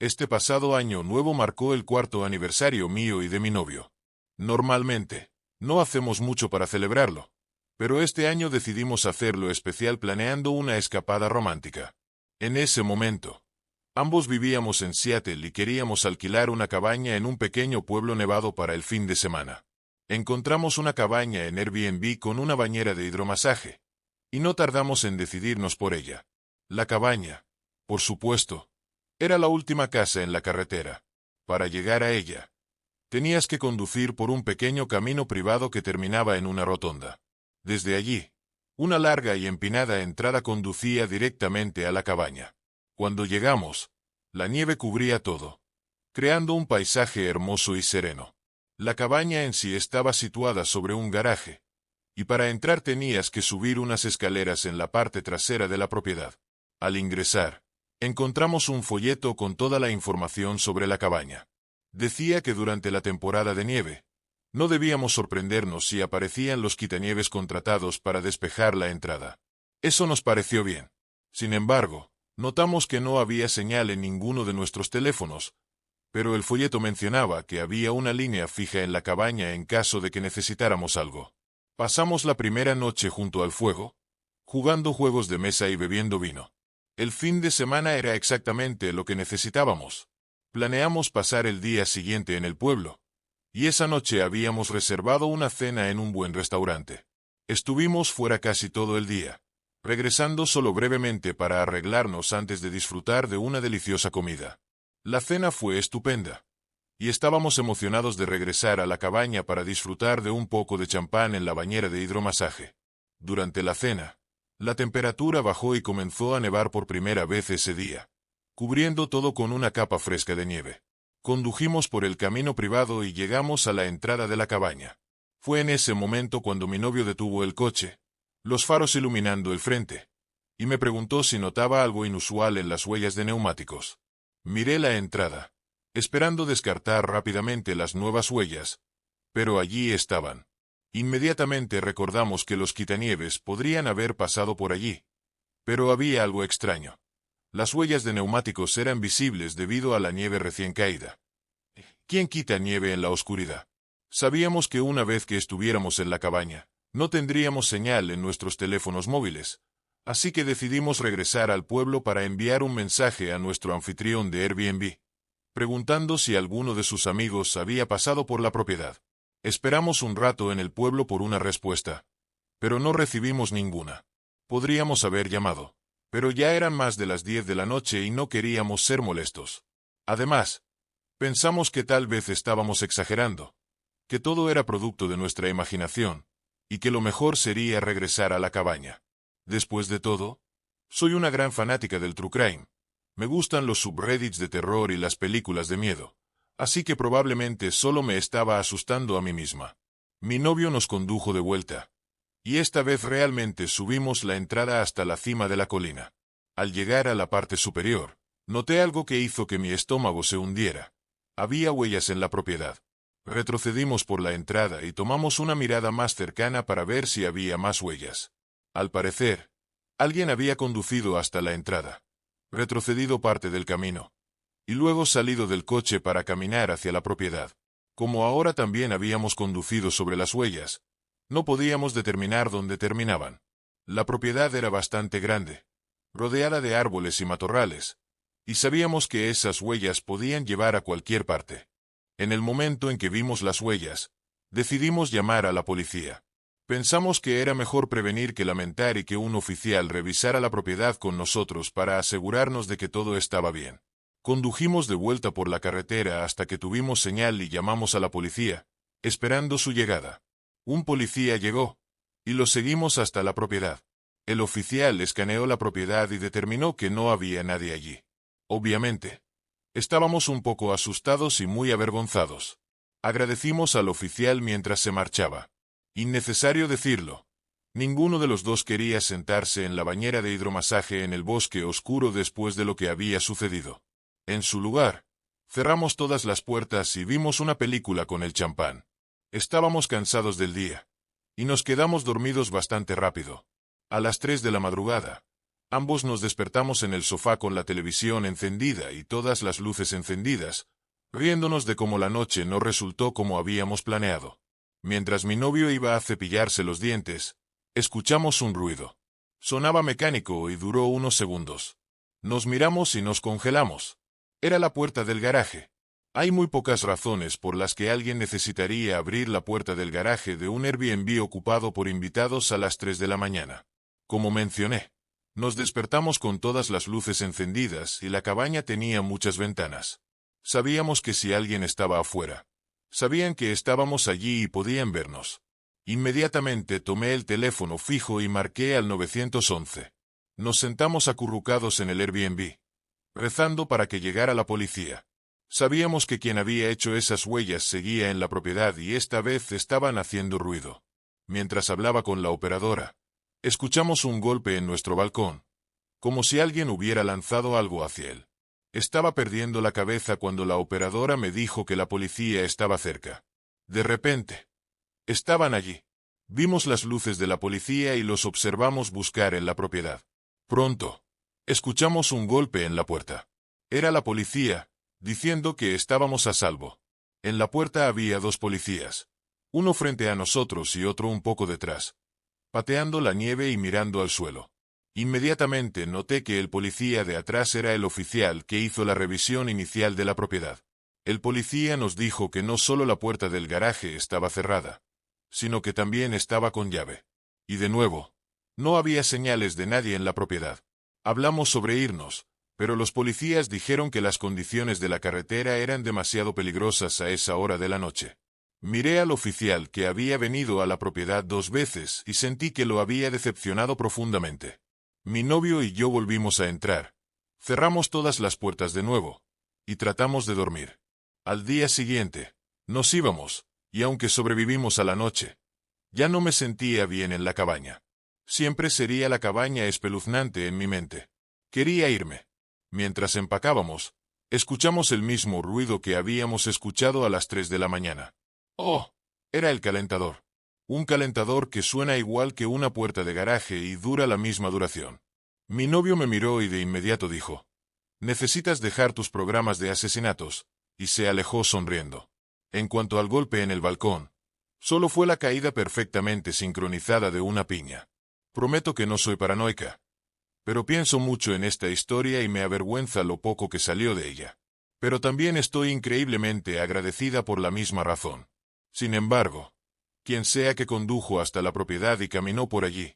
Este pasado año nuevo marcó el cuarto aniversario mío y de mi novio. Normalmente, no hacemos mucho para celebrarlo, pero este año decidimos hacerlo especial planeando una escapada romántica. En ese momento, ambos vivíamos en Seattle y queríamos alquilar una cabaña en un pequeño pueblo nevado para el fin de semana. Encontramos una cabaña en Airbnb con una bañera de hidromasaje, y no tardamos en decidirnos por ella. La cabaña, por supuesto, era la última casa en la carretera. Para llegar a ella, tenías que conducir por un pequeño camino privado que terminaba en una rotonda. Desde allí, una larga y empinada entrada conducía directamente a la cabaña. Cuando llegamos, la nieve cubría todo, creando un paisaje hermoso y sereno. La cabaña en sí estaba situada sobre un garaje, y para entrar tenías que subir unas escaleras en la parte trasera de la propiedad. Al ingresar, encontramos un folleto con toda la información sobre la cabaña. Decía que durante la temporada de nieve, no debíamos sorprendernos si aparecían los quitanieves contratados para despejar la entrada. Eso nos pareció bien. Sin embargo, notamos que no había señal en ninguno de nuestros teléfonos, pero el folleto mencionaba que había una línea fija en la cabaña en caso de que necesitáramos algo. Pasamos la primera noche junto al fuego, jugando juegos de mesa y bebiendo vino. El fin de semana era exactamente lo que necesitábamos. Planeamos pasar el día siguiente en el pueblo, y esa noche habíamos reservado una cena en un buen restaurante. Estuvimos fuera casi todo el día, regresando solo brevemente para arreglarnos antes de disfrutar de una deliciosa comida. La cena fue estupenda, y estábamos emocionados de regresar a la cabaña para disfrutar de un poco de champán en la bañera de hidromasaje. Durante la cena, la temperatura bajó y comenzó a nevar por primera vez ese día, cubriendo todo con una capa fresca de nieve. Condujimos por el camino privado y llegamos a la entrada de la cabaña. Fue en ese momento cuando mi novio detuvo el coche, los faros iluminando el frente, y me preguntó si notaba algo inusual en las huellas de neumáticos. Miré la entrada, esperando descartar rápidamente las nuevas huellas, pero allí estaban. Inmediatamente recordamos que los quitanieves podrían haber pasado por allí, pero había algo extraño. Las huellas de neumáticos eran visibles debido a la nieve recién caída. ¿Quién quita nieve en la oscuridad? Sabíamos que una vez que estuviéramos en la cabaña, no tendríamos señal en nuestros teléfonos móviles, así que decidimos regresar al pueblo para enviar un mensaje a nuestro anfitrión de Airbnb, preguntando si alguno de sus amigos había pasado por la propiedad. Esperamos un rato en el pueblo por una respuesta, pero no recibimos ninguna. Podríamos haber llamado, pero ya eran más de las 10 de la noche y no queríamos ser molestos. Además, pensamos que tal vez estábamos exagerando, que todo era producto de nuestra imaginación, y que lo mejor sería regresar a la cabaña. Después de todo, soy una gran fanática del true crime. Me gustan los subreddits de terror y las películas de miedo, así que probablemente solo me estaba asustando a mí misma. Mi novio nos condujo de vuelta, y esta vez realmente subimos la entrada hasta la cima de la colina. Al llegar a la parte superior, noté algo que hizo que mi estómago se hundiera. Había huellas en la propiedad. Retrocedimos por la entrada y tomamos una mirada más cercana para ver si había más huellas. Al parecer, alguien había conducido hasta la entrada, retrocedido parte del camino, y luego salido del coche para caminar hacia la propiedad. Como ahora también habíamos conducido sobre las huellas, no podíamos determinar dónde terminaban. La propiedad era bastante grande, rodeada de árboles y matorrales, y sabíamos que esas huellas podían llevar a cualquier parte. En el momento en que vimos las huellas, decidimos llamar a la policía. Pensamos que era mejor prevenir que lamentar y que un oficial revisara la propiedad con nosotros para asegurarnos de que todo estaba bien. Condujimos de vuelta por la carretera hasta que tuvimos señal y llamamos a la policía, esperando su llegada. Un policía llegó, y lo seguimos hasta la propiedad. El oficial escaneó la propiedad y determinó que no había nadie allí. Obviamente, estábamos un poco asustados y muy avergonzados. Agradecimos al oficial mientras se marchaba. Innecesario decirlo, ninguno de los dos quería sentarse en la bañera de hidromasaje en el bosque oscuro después de lo que había sucedido. En su lugar, cerramos todas las puertas y vimos una película con el champán. Estábamos cansados del día, y nos quedamos dormidos bastante rápido. A las 3 de la madrugada, Ambos nos despertamos en el sofá con la televisión encendida y todas las luces encendidas, riéndonos de cómo la noche no resultó como habíamos planeado. Mientras mi novio iba a cepillarse los dientes, escuchamos un ruido. Sonaba mecánico y duró unos segundos. Nos miramos y nos congelamos. Era la puerta del garaje. Hay muy pocas razones por las que alguien necesitaría abrir la puerta del garaje de un Airbnb ocupado por invitados a las 3 de la mañana. Como mencioné, nos despertamos con todas las luces encendidas y la cabaña tenía muchas ventanas. Sabíamos que si alguien estaba afuera, sabían que estábamos allí y podían vernos. Inmediatamente tomé el teléfono fijo y marqué al 911. Nos sentamos acurrucados en el Airbnb, rezando para que llegara la policía. Sabíamos que quien había hecho esas huellas seguía en la propiedad y esta vez estaban haciendo ruido. Mientras hablaba con la operadora, escuchamos un golpe en nuestro balcón, como si alguien hubiera lanzado algo hacia él. Estaba perdiendo la cabeza cuando la operadora me dijo que la policía estaba cerca. De repente, estaban allí. Vimos las luces de la policía y los observamos buscar en la propiedad. Pronto, escuchamos un golpe en la puerta. Era la policía, diciendo que estábamos a salvo. En la puerta había 2 policías, uno frente a nosotros y otro un poco detrás, pateando la nieve y mirando al suelo. Inmediatamente noté que el policía de atrás era el oficial que hizo la revisión inicial de la propiedad. El policía nos dijo que no solo la puerta del garaje estaba cerrada, sino que también estaba con llave. Y de nuevo, no había señales de nadie en la propiedad. Hablamos sobre irnos, pero los policías dijeron que las condiciones de la carretera eran demasiado peligrosas a esa hora de la noche. Miré al oficial que había venido a la propiedad 2 veces y sentí que lo había decepcionado profundamente. Mi novio y yo volvimos a entrar. Cerramos todas las puertas de nuevo, y tratamos de dormir. Al día siguiente, nos íbamos, y aunque sobrevivimos a la noche, ya no me sentía bien en la cabaña. Siempre sería la cabaña espeluznante en mi mente. Quería irme. Mientras empacábamos, escuchamos el mismo ruido que habíamos escuchado a las 3 de la mañana. ¡Oh! Era el calentador. Un calentador que suena igual que una puerta de garaje y dura la misma duración. Mi novio me miró y de inmediato dijo: «Necesitas dejar tus programas de asesinatos», y se alejó sonriendo. En cuanto al golpe en el balcón, solo fue la caída perfectamente sincronizada de una piña. Prometo que no soy paranoica, pero pienso mucho en esta historia y me avergüenza lo poco que salió de ella. Pero también estoy increíblemente agradecida por la misma razón. Sin embargo, quien sea que condujo hasta la propiedad y caminó por allí,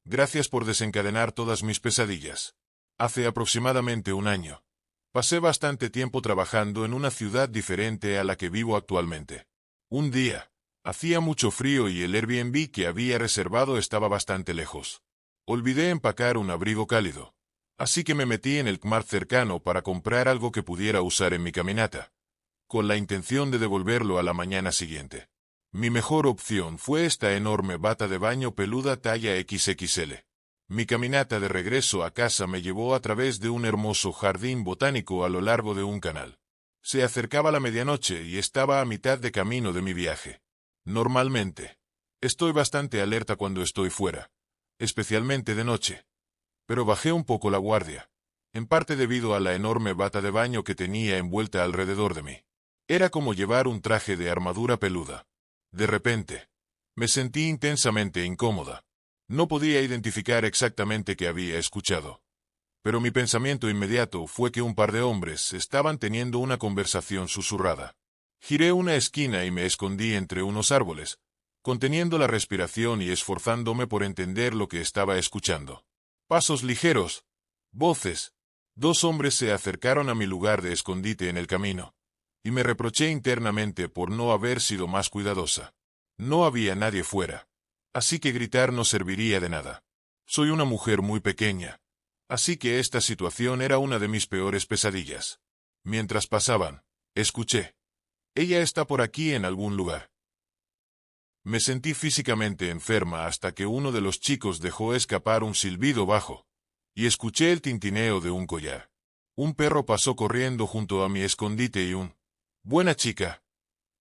gracias por desencadenar todas mis pesadillas. Hace aproximadamente un año, pasé bastante tiempo trabajando en una ciudad diferente a la que vivo actualmente. Un día, hacía mucho frío y el Airbnb que había reservado estaba bastante lejos. Olvidé empacar un abrigo cálido, así que me metí en el Kmart cercano para comprar algo que pudiera usar en mi caminata, con la intención de devolverlo a la mañana siguiente. Mi mejor opción fue esta enorme bata de baño peluda talla XXL. Mi caminata de regreso a casa me llevó a través de un hermoso jardín botánico a lo largo de un canal. Se acercaba la medianoche y estaba a mitad de camino de mi viaje. Normalmente, estoy bastante alerta cuando estoy fuera, especialmente de noche. Pero bajé un poco la guardia, en parte debido a la enorme bata de baño que tenía envuelta alrededor de mí. Era como llevar un traje de armadura peluda. De repente, me sentí intensamente incómoda. No podía identificar exactamente qué había escuchado, pero mi pensamiento inmediato fue que un par de hombres estaban teniendo una conversación susurrada. Giré una esquina y me escondí entre unos árboles, conteniendo la respiración y esforzándome por entender lo que estaba escuchando. Pasos ligeros, voces. 2 hombres se acercaron a mi lugar de escondite en el camino, y me reproché internamente por no haber sido más cuidadosa. No había nadie fuera, así que gritar no serviría de nada. Soy una mujer muy pequeña, así que esta situación era una de mis peores pesadillas. Mientras pasaban, escuché: «Ella está por aquí en algún lugar». Me sentí físicamente enferma hasta que uno de los chicos dejó escapar un silbido bajo, y escuché el tintineo de un collar. Un perro pasó corriendo junto a mi escondite y un «buena chica»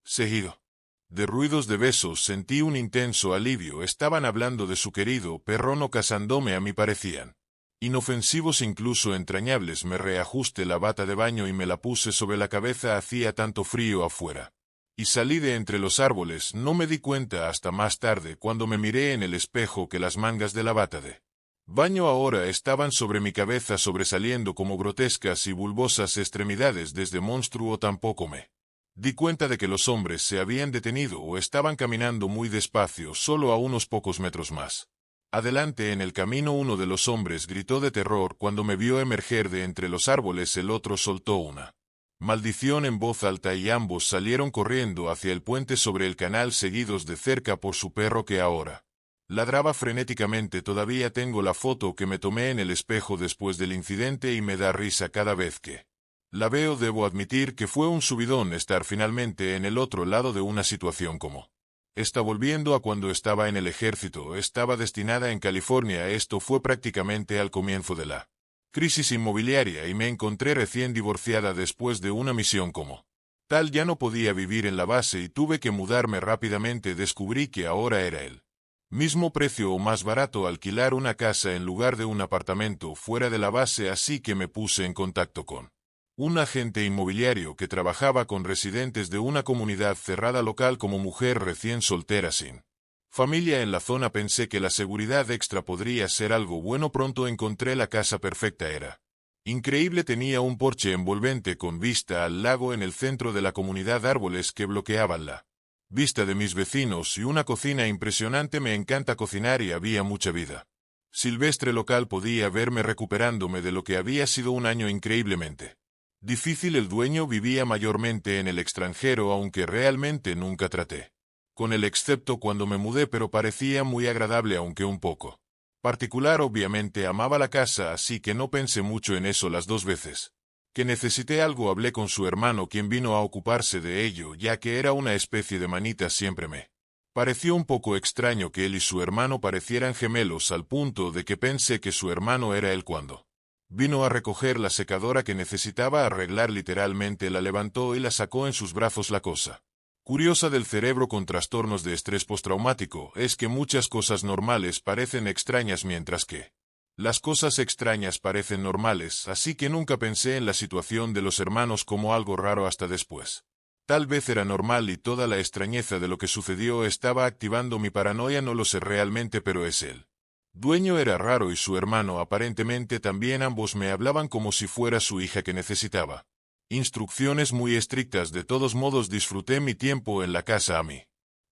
seguido de ruidos de besos sentí un intenso alivio. Estaban hablando de su querido perro, no cazándome a mí parecían. Inofensivos, incluso entrañables. Me reajusté la bata de baño y me la puse sobre la cabeza, hacía tanto frío afuera. Y salí de entre los árboles. No me di cuenta hasta más tarde, cuando me miré en el espejo, que las mangas de la bata de baño ahora estaban sobre mi cabeza, sobresaliendo como grotescas y bulbosas extremidades desde monstruo. Tampoco me di cuenta de que los hombres se habían detenido o estaban caminando muy despacio, solo a unos pocos metros más adelante en el camino. Uno de los hombres gritó de terror cuando me vio emerger de entre los árboles. El otro soltó una maldición en voz alta y ambos salieron corriendo hacia el puente sobre el canal, seguidos de cerca por su perro, que ahora ladraba frenéticamente. Todavía tengo la foto que me tomé en el espejo después del incidente y me da risa cada vez que la veo. Debo admitir que fue un subidón estar finalmente en el otro lado de una situación como esta, volviendo a cuando estaba en el ejército. Estaba destinada en California. Esto fue prácticamente al comienzo de la crisis inmobiliaria y me encontré recién divorciada después de una misión como tal. Ya no podía vivir en la base y tuve que mudarme rápidamente. Descubrí que ahora era el mismo precio o más barato alquilar una casa en lugar de un apartamento fuera de la base, así que me puse en contacto con un agente inmobiliario que trabajaba con residentes de una comunidad cerrada local. Como mujer recién soltera sin familia en la zona, pensé que la seguridad extra podría ser algo bueno. Pronto encontré la casa perfecta. Era increíble. Tenía un porche envolvente con vista al lago en el centro de la comunidad, árboles que bloqueaban la vista de mis vecinos y una cocina impresionante. Me encanta cocinar y había mucha vida silvestre local. Podía verme recuperándome de lo que había sido un año increíblemente difícil. El dueño vivía mayormente en el extranjero, aunque realmente nunca traté con él excepto cuando me mudé, pero parecía muy agradable, aunque un poco particular. Obviamente amaba la casa, así que no pensé mucho en eso. Las dos veces que necesité algo hablé con su hermano, quien vino a ocuparse de ello, ya que era una especie de manita. Siempre me pareció un poco extraño que él y su hermano parecieran gemelos, al punto de que pensé que su hermano era él. Cuando vino a recoger la secadora que necesitaba arreglar, literalmente la levantó y la sacó en sus brazos. La cosa curiosa del cerebro con trastornos de estrés postraumático es que muchas cosas normales parecen extrañas, mientras que las cosas extrañas parecen normales, así que nunca pensé en la situación de los hermanos como algo raro hasta después. Tal vez era normal y toda la extrañeza de lo que sucedió estaba activando mi paranoia. No lo sé realmente, pero es él. Dueño era raro y su hermano aparentemente también. Ambos me hablaban como si fuera su hija que necesitaba instrucciones muy estrictas. De todos modos, disfruté mi tiempo en la casa. A mi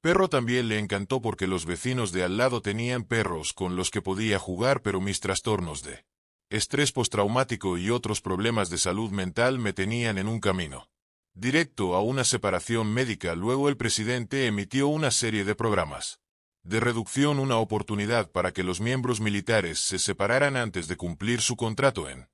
perro también le encantó porque los vecinos de al lado tenían perros con los que podía jugar, pero mis trastornos de estrés postraumático y otros problemas de salud mental me tenían en un camino directo a una separación médica. Luego el presidente emitió una serie de programas de reducción, una oportunidad para que los miembros militares se separaran antes de cumplir su contrato en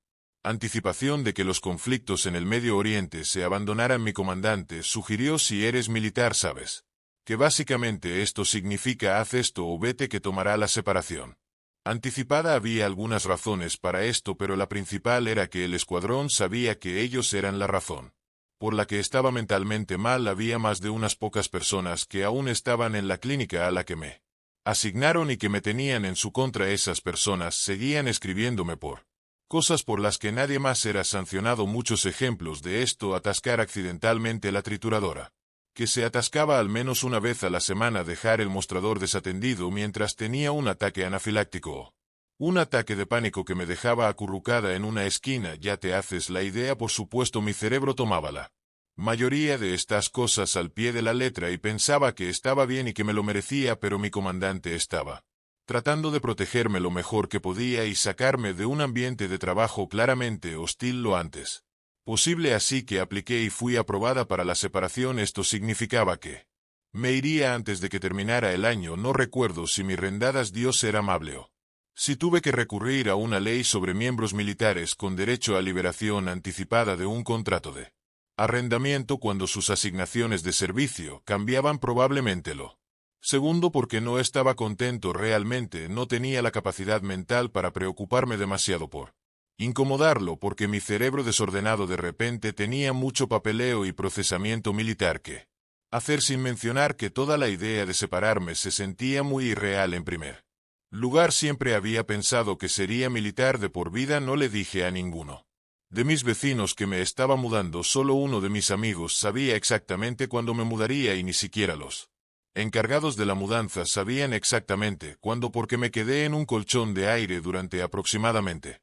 anticipación de que los conflictos en el Medio Oriente se abandonaran. Mi comandante sugirió: si eres militar sabes que básicamente esto significa haz esto o vete, que tomará la separación anticipada. Había algunas razones para esto, pero la principal era que el escuadrón sabía que ellos eran la razón por la que estaba mentalmente mal. Había más de unas pocas personas que aún estaban en la clínica a la que me asignaron y que me tenían en su contra. Esas personas seguían escribiéndome por cosas por las que nadie más era sancionado. Muchos ejemplos de esto: atascar accidentalmente la trituradora, que se atascaba al menos una vez a la semana; dejar el mostrador desatendido mientras tenía un ataque anafiláctico, un ataque de pánico que me dejaba acurrucada en una esquina. Ya te haces la idea. Por supuesto, mi cerebro tomaba la mayoría de estas cosas al pie de la letra y pensaba que estaba bien y que me lo merecía, pero mi comandante estaba tratando de protegerme lo mejor que podía y sacarme de un ambiente de trabajo claramente hostil lo antes posible. Así que apliqué y fui aprobada para la separación. Esto significaba que me iría antes de que terminara el año. No recuerdo si mi rendadas Dios ser amable o si tuve que recurrir a una ley sobre miembros militares con derecho a liberación anticipada de un contrato de arrendamiento cuando sus asignaciones de servicio cambiaban. Probablemente lo segundo, porque no estaba contento realmente. No tenía la capacidad mental para preocuparme demasiado por incomodarlo, porque mi cerebro desordenado de repente tenía mucho papeleo y procesamiento militar que hacer, sin mencionar que toda la idea de separarme se sentía muy irreal en primer Lugar siempre había pensado que sería militar de por vida, no le dije a ninguno. De mis vecinos que me estaba mudando, solo uno de mis amigos sabía exactamente cuándo me mudaría y ni siquiera los encargados de la mudanza sabían exactamente cuándo, porque me quedé en un colchón de aire durante aproximadamente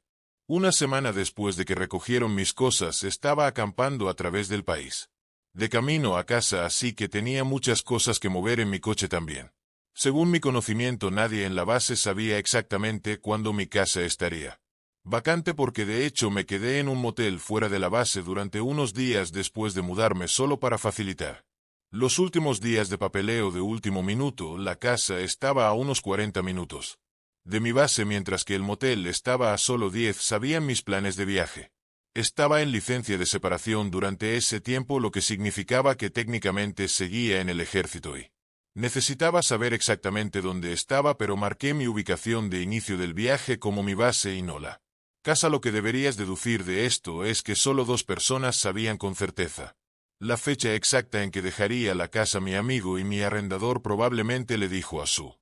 una semana después de que recogieron mis cosas. Estaba acampando a través del país, de camino a casa, así que tenía muchas cosas que mover en mi coche también. Según mi conocimiento, nadie en la base sabía exactamente cuándo mi casa estaría vacante, porque de hecho me quedé en un motel fuera de la base durante unos días después de mudarme, solo para facilitar los últimos días de papeleo de último minuto. La casa estaba a unos 40 minutos de mi base, mientras que el motel estaba a solo 10. Sabían mis planes de viaje. Estaba en licencia de separación durante ese tiempo, lo que significaba que técnicamente seguía en el ejército y necesitaba saber exactamente dónde estaba, pero marqué mi ubicación de inicio del viaje como mi base y no la casa. Lo que deberías deducir de esto es que solo 2 personas sabían con certeza la fecha exacta en que dejaría la casa. Mi amigo y mi arrendador. Probablemente le dijo a su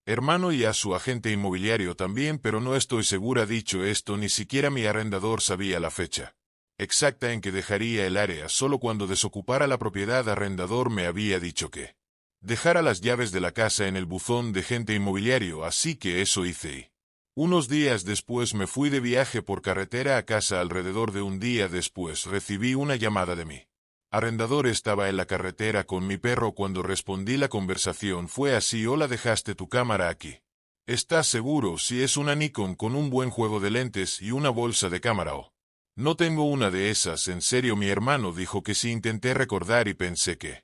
hermano y a su agente inmobiliario también, pero no estoy segura. Dicho esto, ni siquiera mi arrendador sabía la fecha exacta en que dejaría el área. Solo cuando desocupara la propiedad, arrendador me había dicho que dejara las llaves de la casa en el buzón de agente inmobiliario, así que eso hice y unos días después me fui de viaje por carretera a casa. Alrededor de un día después recibí una llamada de mí arrendador. Estaba en la carretera con mi perro. Cuando respondí, la conversación fue así: hola, dejaste tu cámara aquí. ¿Estás seguro? Si es una Nikon con un buen juego de lentes y una bolsa de cámara. ¿O no tengo una de esas? ¿En serio? Mi hermano dijo que sí. Intenté recordar y pensé que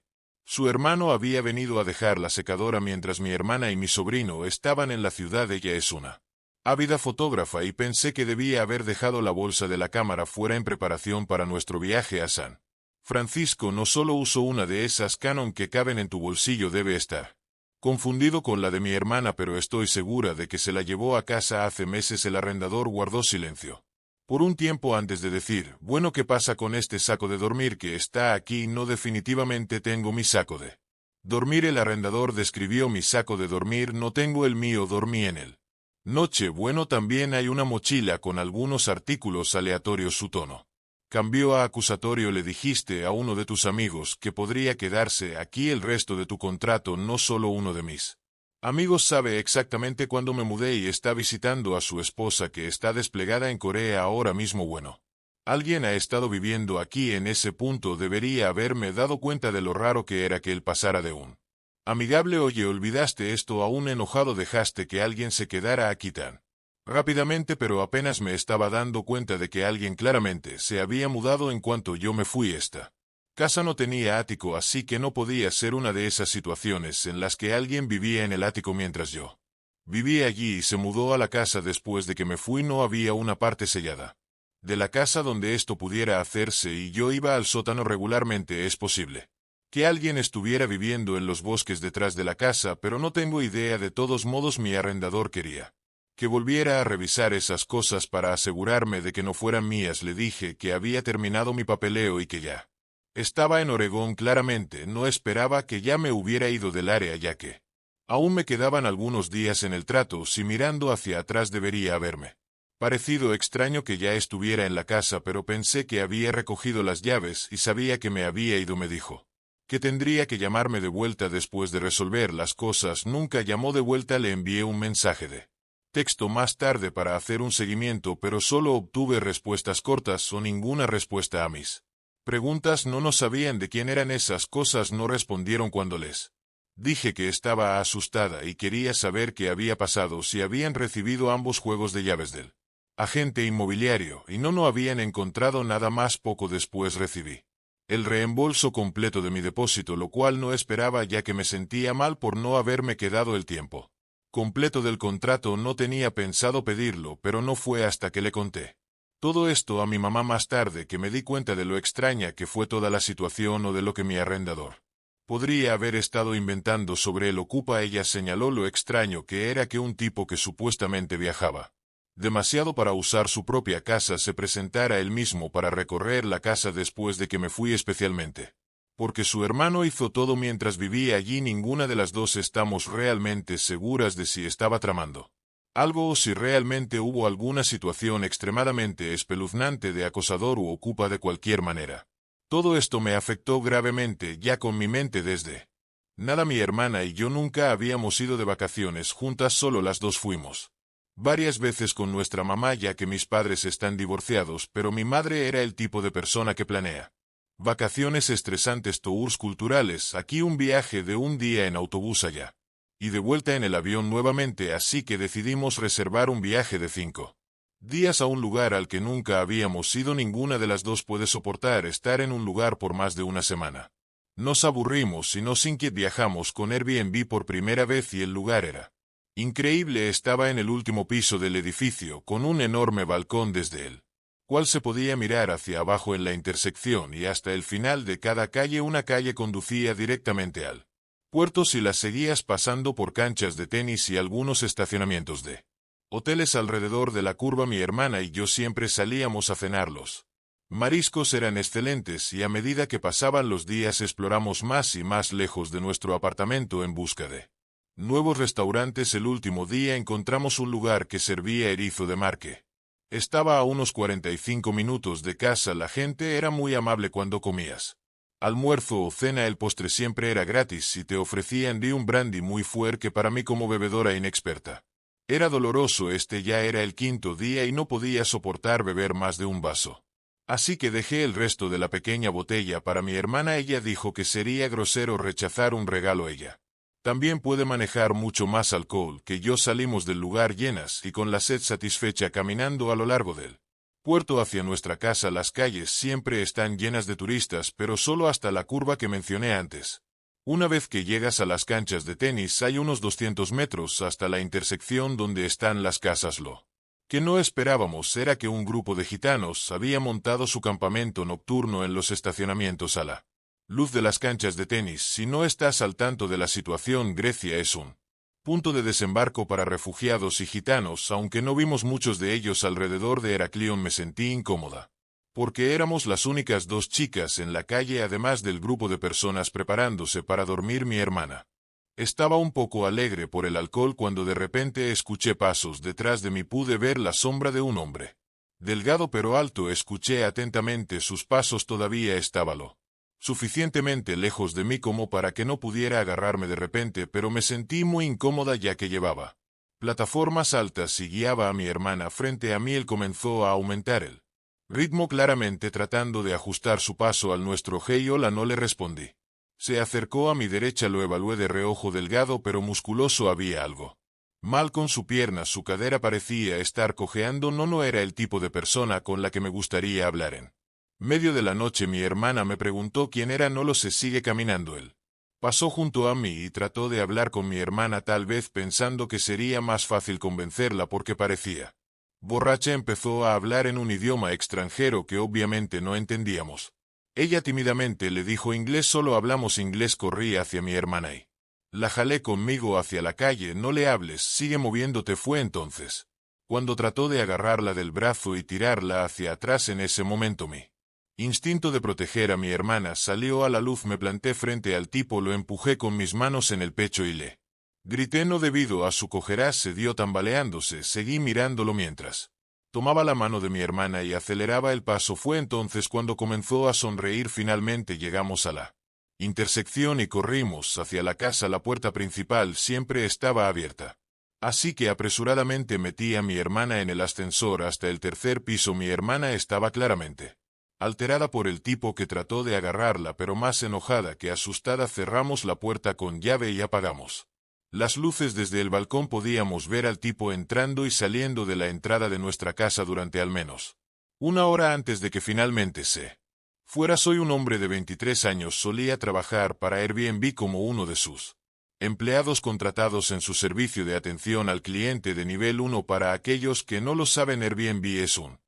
su hermano había venido a dejar la secadora mientras mi hermana y mi sobrino estaban en la ciudad. Ella es una ávida fotógrafa y pensé que debía haber dejado la bolsa de la cámara fuera en preparación para nuestro viaje a San Francisco. No solo uso una de esas Canon que caben en tu bolsillo. Debe estar confundido con la de mi hermana, pero estoy segura de que se la llevó a casa hace meses. El arrendador guardó silencio por un tiempo antes de decir: bueno, ¿qué pasa con este saco de dormir que está aquí? No, definitivamente tengo mi saco de dormir. El arrendador describió mi saco de dormir. No tengo el mío, dormí en él. Noche. Bueno, también hay una mochila con algunos artículos aleatorios. Su tono cambió a acusatorio. Le dijiste a uno de tus amigos que podría quedarse aquí el resto de tu contrato. No solo uno de mis amigos sabe exactamente cuándo me mudé y está visitando a su esposa, que está desplegada en Corea ahora mismo. Bueno, alguien ha estado viviendo aquí. En ese punto debería haberme dado cuenta de lo raro que era que él pasara de un amigable oye, olvidaste esto, a un enojado dejaste que alguien se quedara aquí tan rápidamente, pero apenas me estaba dando cuenta de que alguien claramente se había mudado en cuanto yo me fui. Esta casa no tenía ático, así que no podía ser una de esas situaciones en las que alguien vivía en el ático mientras yo vivía allí y se mudó a la casa después de que me fui. No había una parte sellada de la casa donde esto pudiera hacerse y yo iba al sótano regularmente. Es posible que alguien estuviera viviendo en los bosques detrás de la casa, pero no tengo idea. De todos modos, mi arrendador quería que volviera a revisar esas cosas para asegurarme de que no fueran mías. Le dije que había terminado mi papeleo y que ya estaba en Oregón. Claramente no esperaba que ya me hubiera ido del área, ya que aún me quedaban algunos días en el trato. Si mirando hacia atrás debería haberme parecido extraño que ya estuviera en la casa, pero pensé que había recogido las llaves y sabía que me había ido. Me dijo que tendría que llamarme de vuelta después de resolver las cosas. Nunca llamó de vuelta. Le envié un mensaje de texto más tarde para hacer un seguimiento, pero solo obtuve respuestas cortas o ninguna respuesta a mis preguntas. No sabían de quién eran esas cosas. No respondieron cuando les dije que estaba asustada y quería saber qué había pasado, si habían recibido ambos juegos de llaves del agente inmobiliario, y no habían encontrado nada más. Poco después recibí el reembolso completo de mi depósito, lo cual no esperaba, ya que me sentía mal por no haberme quedado el tiempo completo del contrato. No tenía pensado pedirlo, pero no fue hasta que le conté todo esto a mi mamá más tarde que me di cuenta de lo extraña que fue toda la situación, o de lo que mi arrendador podría haber estado inventando sobre el ocupa. Ella señaló lo extraño que era que un tipo que supuestamente viajaba demasiado para usar su propia casa se presentara él mismo para recorrer la casa después de que me fui, especialmente porque su hermano hizo todo mientras vivía allí. Ninguna de las dos estamos realmente seguras de si estaba tramando Algo o si realmente hubo alguna situación extremadamente espeluznante de acosador u ocupa de cualquier manera. Todo esto me afectó gravemente ya con mi mente desde nada. Mi hermana y yo nunca habíamos ido de vacaciones juntas, solo las dos fuimos varias veces con nuestra mamá ya que mis padres están divorciados, pero mi madre era el tipo de persona que planea vacaciones estresantes, tours culturales, aquí un viaje de un día en autobús allá y de vuelta en el avión nuevamente, así que decidimos reservar un viaje de 5 días a un lugar al que nunca habíamos ido. Ninguna de las dos puede soportar estar en un lugar por más de una semana. Nos aburrimos y nos inquiet. Viajamos con Airbnb por primera vez y el lugar era increíble. Estaba en el último piso del edificio, con un enorme balcón desde el cual se podía mirar hacia abajo en la intersección y hasta el final de cada calle. Una calle conducía directamente al puerto si las seguías pasando por canchas de tenis y algunos estacionamientos de hoteles alrededor de la curva. Mi hermana y yo siempre salíamos a cenar. Los mariscos eran excelentes y a medida que pasaban los días exploramos más y más lejos de nuestro apartamento en busca de nuevos restaurantes. El último día encontramos un lugar que servía erizo de mar que estaba a unos 45 minutos de casa. La gente era muy amable cuando comías almuerzo o cena. El postre siempre era gratis y te ofrecían de un brandy muy fuerte que para mí, como bebedora inexperta, era doloroso. Este ya era el quinto día y no podía soportar beber más de un vaso. Así que dejé el resto de la pequeña botella para mi hermana. Ella dijo que sería grosero rechazar un regalo. Ella también puede manejar mucho más alcohol que yo. Salimos del lugar llenas y con la sed satisfecha, caminando a lo largo del puerto hacia nuestra casa. Las calles siempre están llenas de turistas, pero solo hasta la curva que mencioné antes. Una vez que llegas a las canchas de tenis, hay unos 200 metros hasta la intersección donde están las casas. Lo que no esperábamos era que un grupo de gitanos había montado su campamento nocturno en los estacionamientos a la luz de las canchas de tenis. Si no estás al tanto de la situación, Grecia es un punto de desembarco para refugiados y gitanos. Aunque no vimos muchos de ellos alrededor de Heraclión, me sentí incómoda, porque éramos las únicas dos chicas en la calle, además del grupo de personas preparándose para dormir. Mi hermana estaba un poco alegre por el alcohol cuando de repente escuché pasos detrás de mí. Pude ver la sombra de un hombre delgado pero alto. Escuché atentamente sus pasos. Todavía estaba lo suficientemente lejos de mí como para que no pudiera agarrarme de repente, pero me sentí muy incómoda ya que llevaba plataformas altas y guiaba a mi hermana frente a mí. Él comenzó a aumentar el ritmo, claramente tratando de ajustar su paso al nuestro. Hey, hola, no le respondí. Se acercó a mi derecha. Lo evalué de reojo. Delgado pero musculoso. Había algo mal con su pierna. Su cadera parecía estar cojeando. No era el tipo de persona con la que me gustaría hablar en medio de la noche. Mi hermana me preguntó quién era. No lo sé. Sigue caminando. Él pasó junto a mí y trató de hablar con mi hermana, tal vez pensando que sería más fácil convencerla porque parecía borracha. Empezó a hablar en un idioma extranjero que obviamente no entendíamos. Ella tímidamente le dijo inglés. Solo hablamos inglés. Corrí hacia mi hermana y la jalé conmigo hacia la calle. No le hables, sigue moviéndote. Fue entonces cuando trató de agarrarla del brazo y tirarla hacia atrás. En ese momento mi instinto de proteger a mi hermana salió a la luz. Me planté frente al tipo, lo empujé con mis manos en el pecho y le grité. No, debido a su cojera se dio tambaleándose. Seguí mirándolo mientras tomaba la mano de mi hermana y aceleraba el paso. Fue entonces cuando comenzó a sonreír. Finalmente llegamos a la intersección y corrimos hacia la casa. La puerta principal siempre estaba abierta, así que apresuradamente metí a mi hermana en el ascensor hasta el tercer piso. Mi hermana estaba claramente alterada por el tipo que trató de agarrarla, pero más enojada que asustada. Cerramos la puerta con llave y apagamos las luces. Desde el balcón podíamos ver al tipo entrando y saliendo de la entrada de nuestra casa durante al menos una hora antes de que finalmente se fuera. Soy un hombre de 23 años. Solía trabajar para Airbnb como uno de sus empleados contratados en su servicio de atención al cliente de nivel 1. Para aquellos que no lo saben, Airbnb es un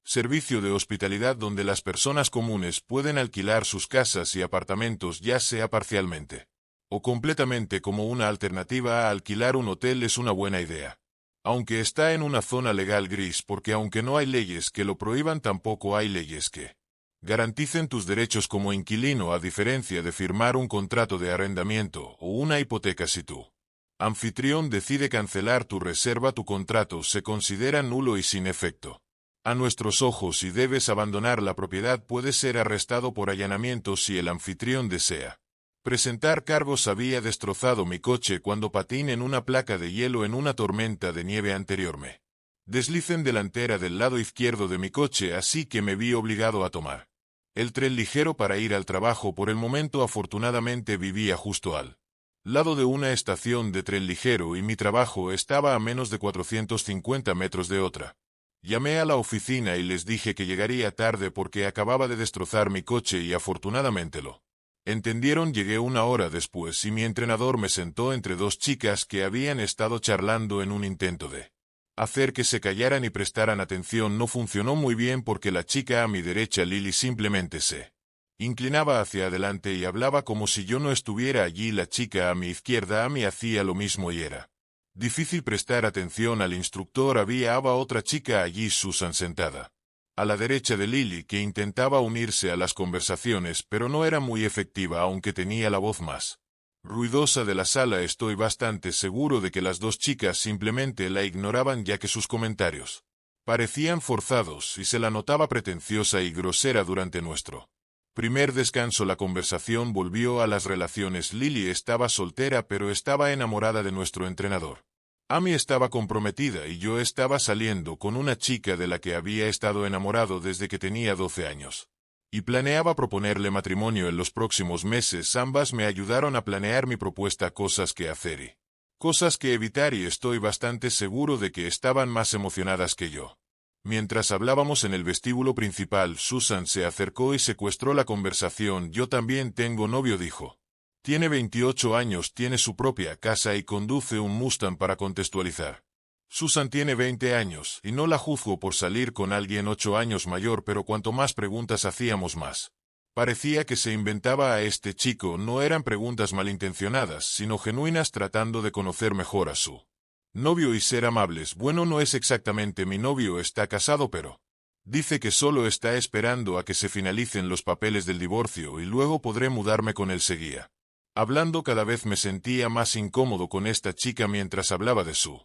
servicio de hospitalidad donde las personas comunes pueden alquilar sus casas y apartamentos, ya sea parcialmente o completamente. Como una alternativa a alquilar un hotel, es una buena idea, aunque está en una zona legal gris, porque aunque no hay leyes que lo prohíban, tampoco hay leyes que garanticen tus derechos como inquilino, a diferencia de firmar un contrato de arrendamiento o una hipoteca. Si tú Anfitrión decide cancelar tu reserva, tu contrato se considera nulo y sin efecto. A nuestros ojos, si debes abandonar la propiedad, puedes ser arrestado por allanamiento si el anfitrión desea presentar cargos. Había destrozado mi coche cuando patiné en una placa de hielo en una tormenta de nieve anterior. Me deslicé delantera del lado izquierdo de mi coche, así que me vi obligado a tomar el tren ligero para ir al trabajo. Por el momento, afortunadamente, vivía justo al lado de una estación de tren ligero y mi trabajo estaba a menos de 450 metros de otra. Llamé a la oficina y les dije que llegaría tarde porque acababa de destrozar mi coche y afortunadamente lo entendieron. Llegué una hora después y mi entrenador me sentó entre dos chicas que habían estado charlando en un intento de hacer que se callaran y prestaran atención. No funcionó muy bien porque la chica a mi derecha, Lily, simplemente se inclinaba hacia adelante y hablaba como si yo no estuviera allí. La chica a mi izquierda a mí hacía lo mismo y era difícil prestar atención al instructor. Había otra chica allí, Susan, sentada a la derecha de Lily, que intentaba unirse a las conversaciones, pero no era muy efectiva, aunque tenía la voz más ruidosa de la sala. Estoy bastante seguro de que las dos chicas simplemente la ignoraban, ya que sus comentarios parecían forzados y se la notaba pretenciosa y grosera. Durante nuestro primer descanso, la conversación volvió a las relaciones. Lily estaba soltera, pero estaba enamorada de nuestro entrenador. Amy estaba comprometida y yo estaba saliendo con una chica de la que había estado enamorado desde que tenía 12 años. Y planeaba proponerle matrimonio en los próximos meses. Ambas me ayudaron a planear mi propuesta, cosas que hacer y cosas que evitar, y estoy bastante seguro de que estaban más emocionadas que yo. Mientras hablábamos en el vestíbulo principal, Susan se acercó y secuestró la conversación. Yo también tengo novio, dijo. Tiene 28 años, tiene su propia casa y conduce un Mustang. Para contextualizar, Susan tiene 20 años, y no la juzgo por salir con alguien 8 años mayor, pero cuanto más preguntas hacíamos, más parecía que se inventaba a este chico. No eran preguntas malintencionadas, sino genuinas, tratando de conocer mejor a su novio y ser amables. Bueno, no es exactamente mi novio, está casado, pero dice que solo está esperando a que se finalicen los papeles del divorcio y luego podré mudarme con él. Seguía hablando. Cada vez me sentía más incómodo con esta chica. Mientras hablaba de su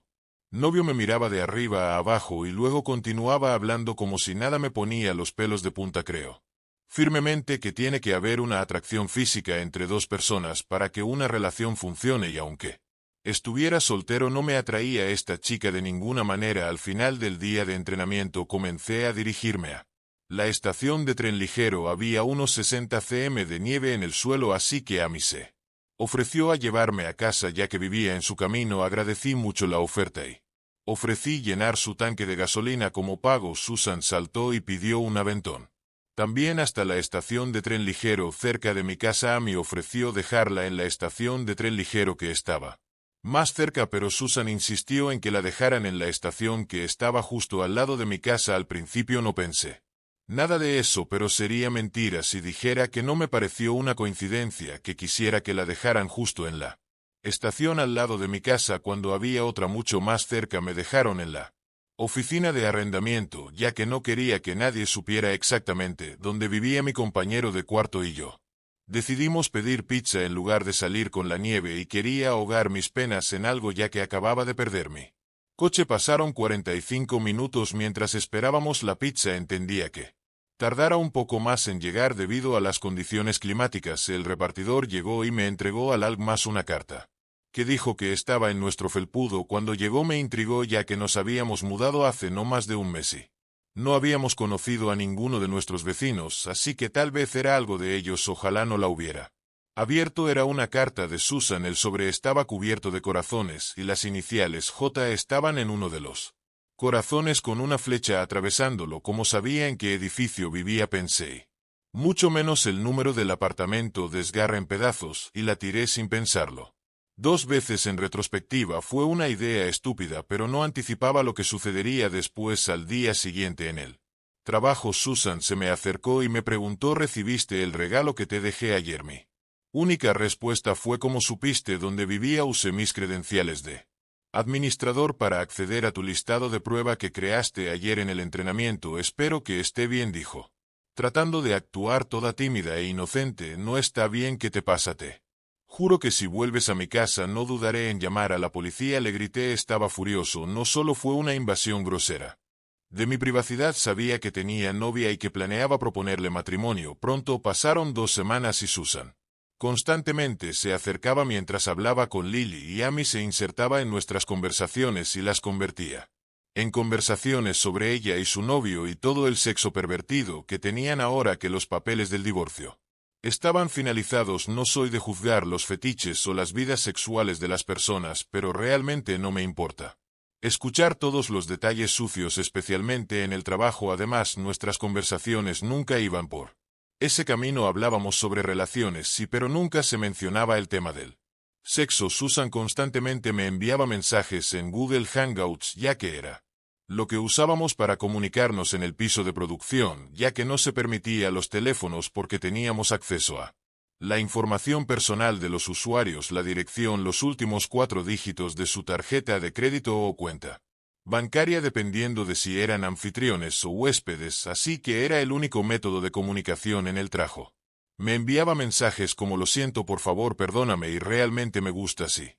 novio me miraba de arriba a abajo y luego continuaba hablando como si nada. Me ponía los pelos de punta. Creo firmemente que tiene que haber una atracción física entre dos personas para que una relación funcione, y aunque estuviera soltero no me atraía esta chica de ninguna manera. Al final del día de entrenamiento comencé a dirigirme a la estación de tren ligero. Había unos 60 cm de nieve en el suelo, así que Amy se ofreció a llevarme a casa ya que vivía en su camino. Agradecí mucho la oferta y ofrecí llenar su tanque de gasolina como pago. Susan saltó y pidió un aventón también hasta la estación de tren ligero cerca de mi casa. Amy ofreció dejarla en la estación de tren ligero que estaba más cerca, pero Susan insistió en que la dejaran en la estación que estaba justo al lado de mi casa. Al principio no pensé nada de eso, pero sería mentira si dijera que no me pareció una coincidencia que quisiera que la dejaran justo en la estación al lado de mi casa cuando había otra mucho más cerca. Me dejaron en la oficina de arrendamiento, ya que no quería que nadie supiera exactamente dónde vivía mi compañero de cuarto y yo. Decidimos pedir pizza en lugar de salir con la nieve y quería ahogar mis penas en algo ya que acababa de perder mi coche. Pasaron 45 minutos mientras esperábamos la pizza. Entendía que tardara un poco más en llegar debido a las condiciones climáticas. El repartidor llegó y me entregó al más una carta que dijo que estaba en nuestro felpudo. Cuando llegó me intrigó, ya que nos habíamos mudado hace no más de un mes y no habíamos conocido a ninguno de nuestros vecinos, así que tal vez era algo de ellos. Ojalá no la hubiera abierto. Era una carta de Susan. El sobre estaba cubierto de corazones y las iniciales J estaban en uno de los corazones con una flecha atravesándolo. Como sabía en qué edificio vivía, pensé mucho menos el número del apartamento. Desgarra en pedazos y la tiré sin pensarlo 2 veces. En retrospectiva fue una idea estúpida, pero no anticipaba lo que sucedería después. Al día siguiente en el trabajo, Susan se me acercó y me preguntó: ¿recibiste el regalo que te dejé ayer? Mi única respuesta fue: ¿cómo supiste dónde vivía? Usé mis credenciales de administrador para acceder a tu listado de prueba que creaste ayer en el entrenamiento. Espero que esté bien, dijo, tratando de actuar toda tímida e inocente. No está bien. ¿Qué te pasa? Te Juro que si vuelves a mi casa no dudaré en llamar a la policía, le grité. Estaba furioso, no solo fue una invasión grosera. De mi privacidad sabía que tenía novia y que planeaba proponerle matrimonio. Pronto pasaron 2 semanas y Susan constantemente se acercaba mientras hablaba con Lily y Amy se insertaba en nuestras conversaciones y las convertía en conversaciones sobre ella y su novio y todo el sexo pervertido que tenían ahora que los papeles del divorcio estaban finalizados. No soy de juzgar los fetiches o las vidas sexuales de las personas, pero realmente no me importa escuchar todos los detalles sucios, especialmente en el trabajo. Además, nuestras conversaciones nunca iban por ese camino. Hablábamos sobre relaciones, sí, pero nunca se mencionaba el tema del sexo. Susan constantemente me enviaba mensajes en Google Hangouts, ya que era lo que usábamos para comunicarnos en el piso de producción, ya que no se permitía los teléfonos porque teníamos acceso a la información personal de los usuarios, la dirección, los últimos 4 dígitos de su tarjeta de crédito o cuenta bancaria, dependiendo de si eran anfitriones o huéspedes, así que era el único método de comunicación en el trabajo. Me enviaba mensajes como: lo siento, por favor, perdóname y realmente me gusta así.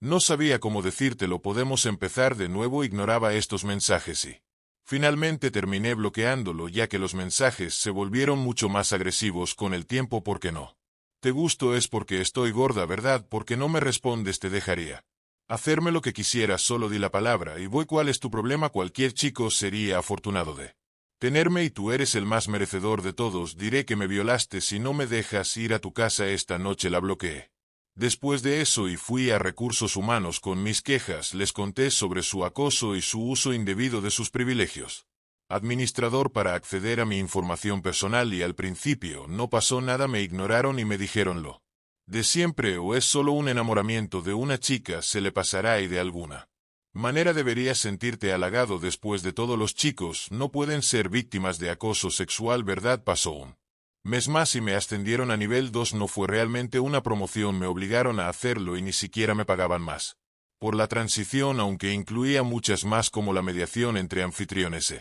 No sabía cómo decírtelo, podemos empezar de nuevo. Ignoraba estos mensajes y finalmente terminé bloqueándolo, ya que los mensajes se volvieron mucho más agresivos con el tiempo. ¿Por qué no te gusto? Es porque estoy gorda, ¿verdad? Porque no me respondes, te dejaría hacerme lo que quisieras, solo di la palabra y voy. ¿Cuál es tu problema? Cualquier chico sería afortunado de tenerme y tú eres el más merecedor de todos. Diré que me violaste si no me dejas ir a tu casa esta noche. La bloqueé después de eso y fui a recursos humanos con mis quejas. Les conté sobre su acoso y su uso indebido de sus privilegios administrador para acceder a mi información personal, y al principio no pasó nada. Me ignoraron y me dijeron lo de siempre: o es solo un enamoramiento de una chica, se le pasará y de alguna manera deberías sentirte halagado. Después de todo, los chicos no pueden ser víctimas de acoso sexual, ¿verdad? Pasó un mes más y me ascendieron a nivel 2. No fue realmente una promoción, me obligaron a hacerlo y ni siquiera me pagaban más por la transición, aunque incluía muchas más como la mediación entre anfitriones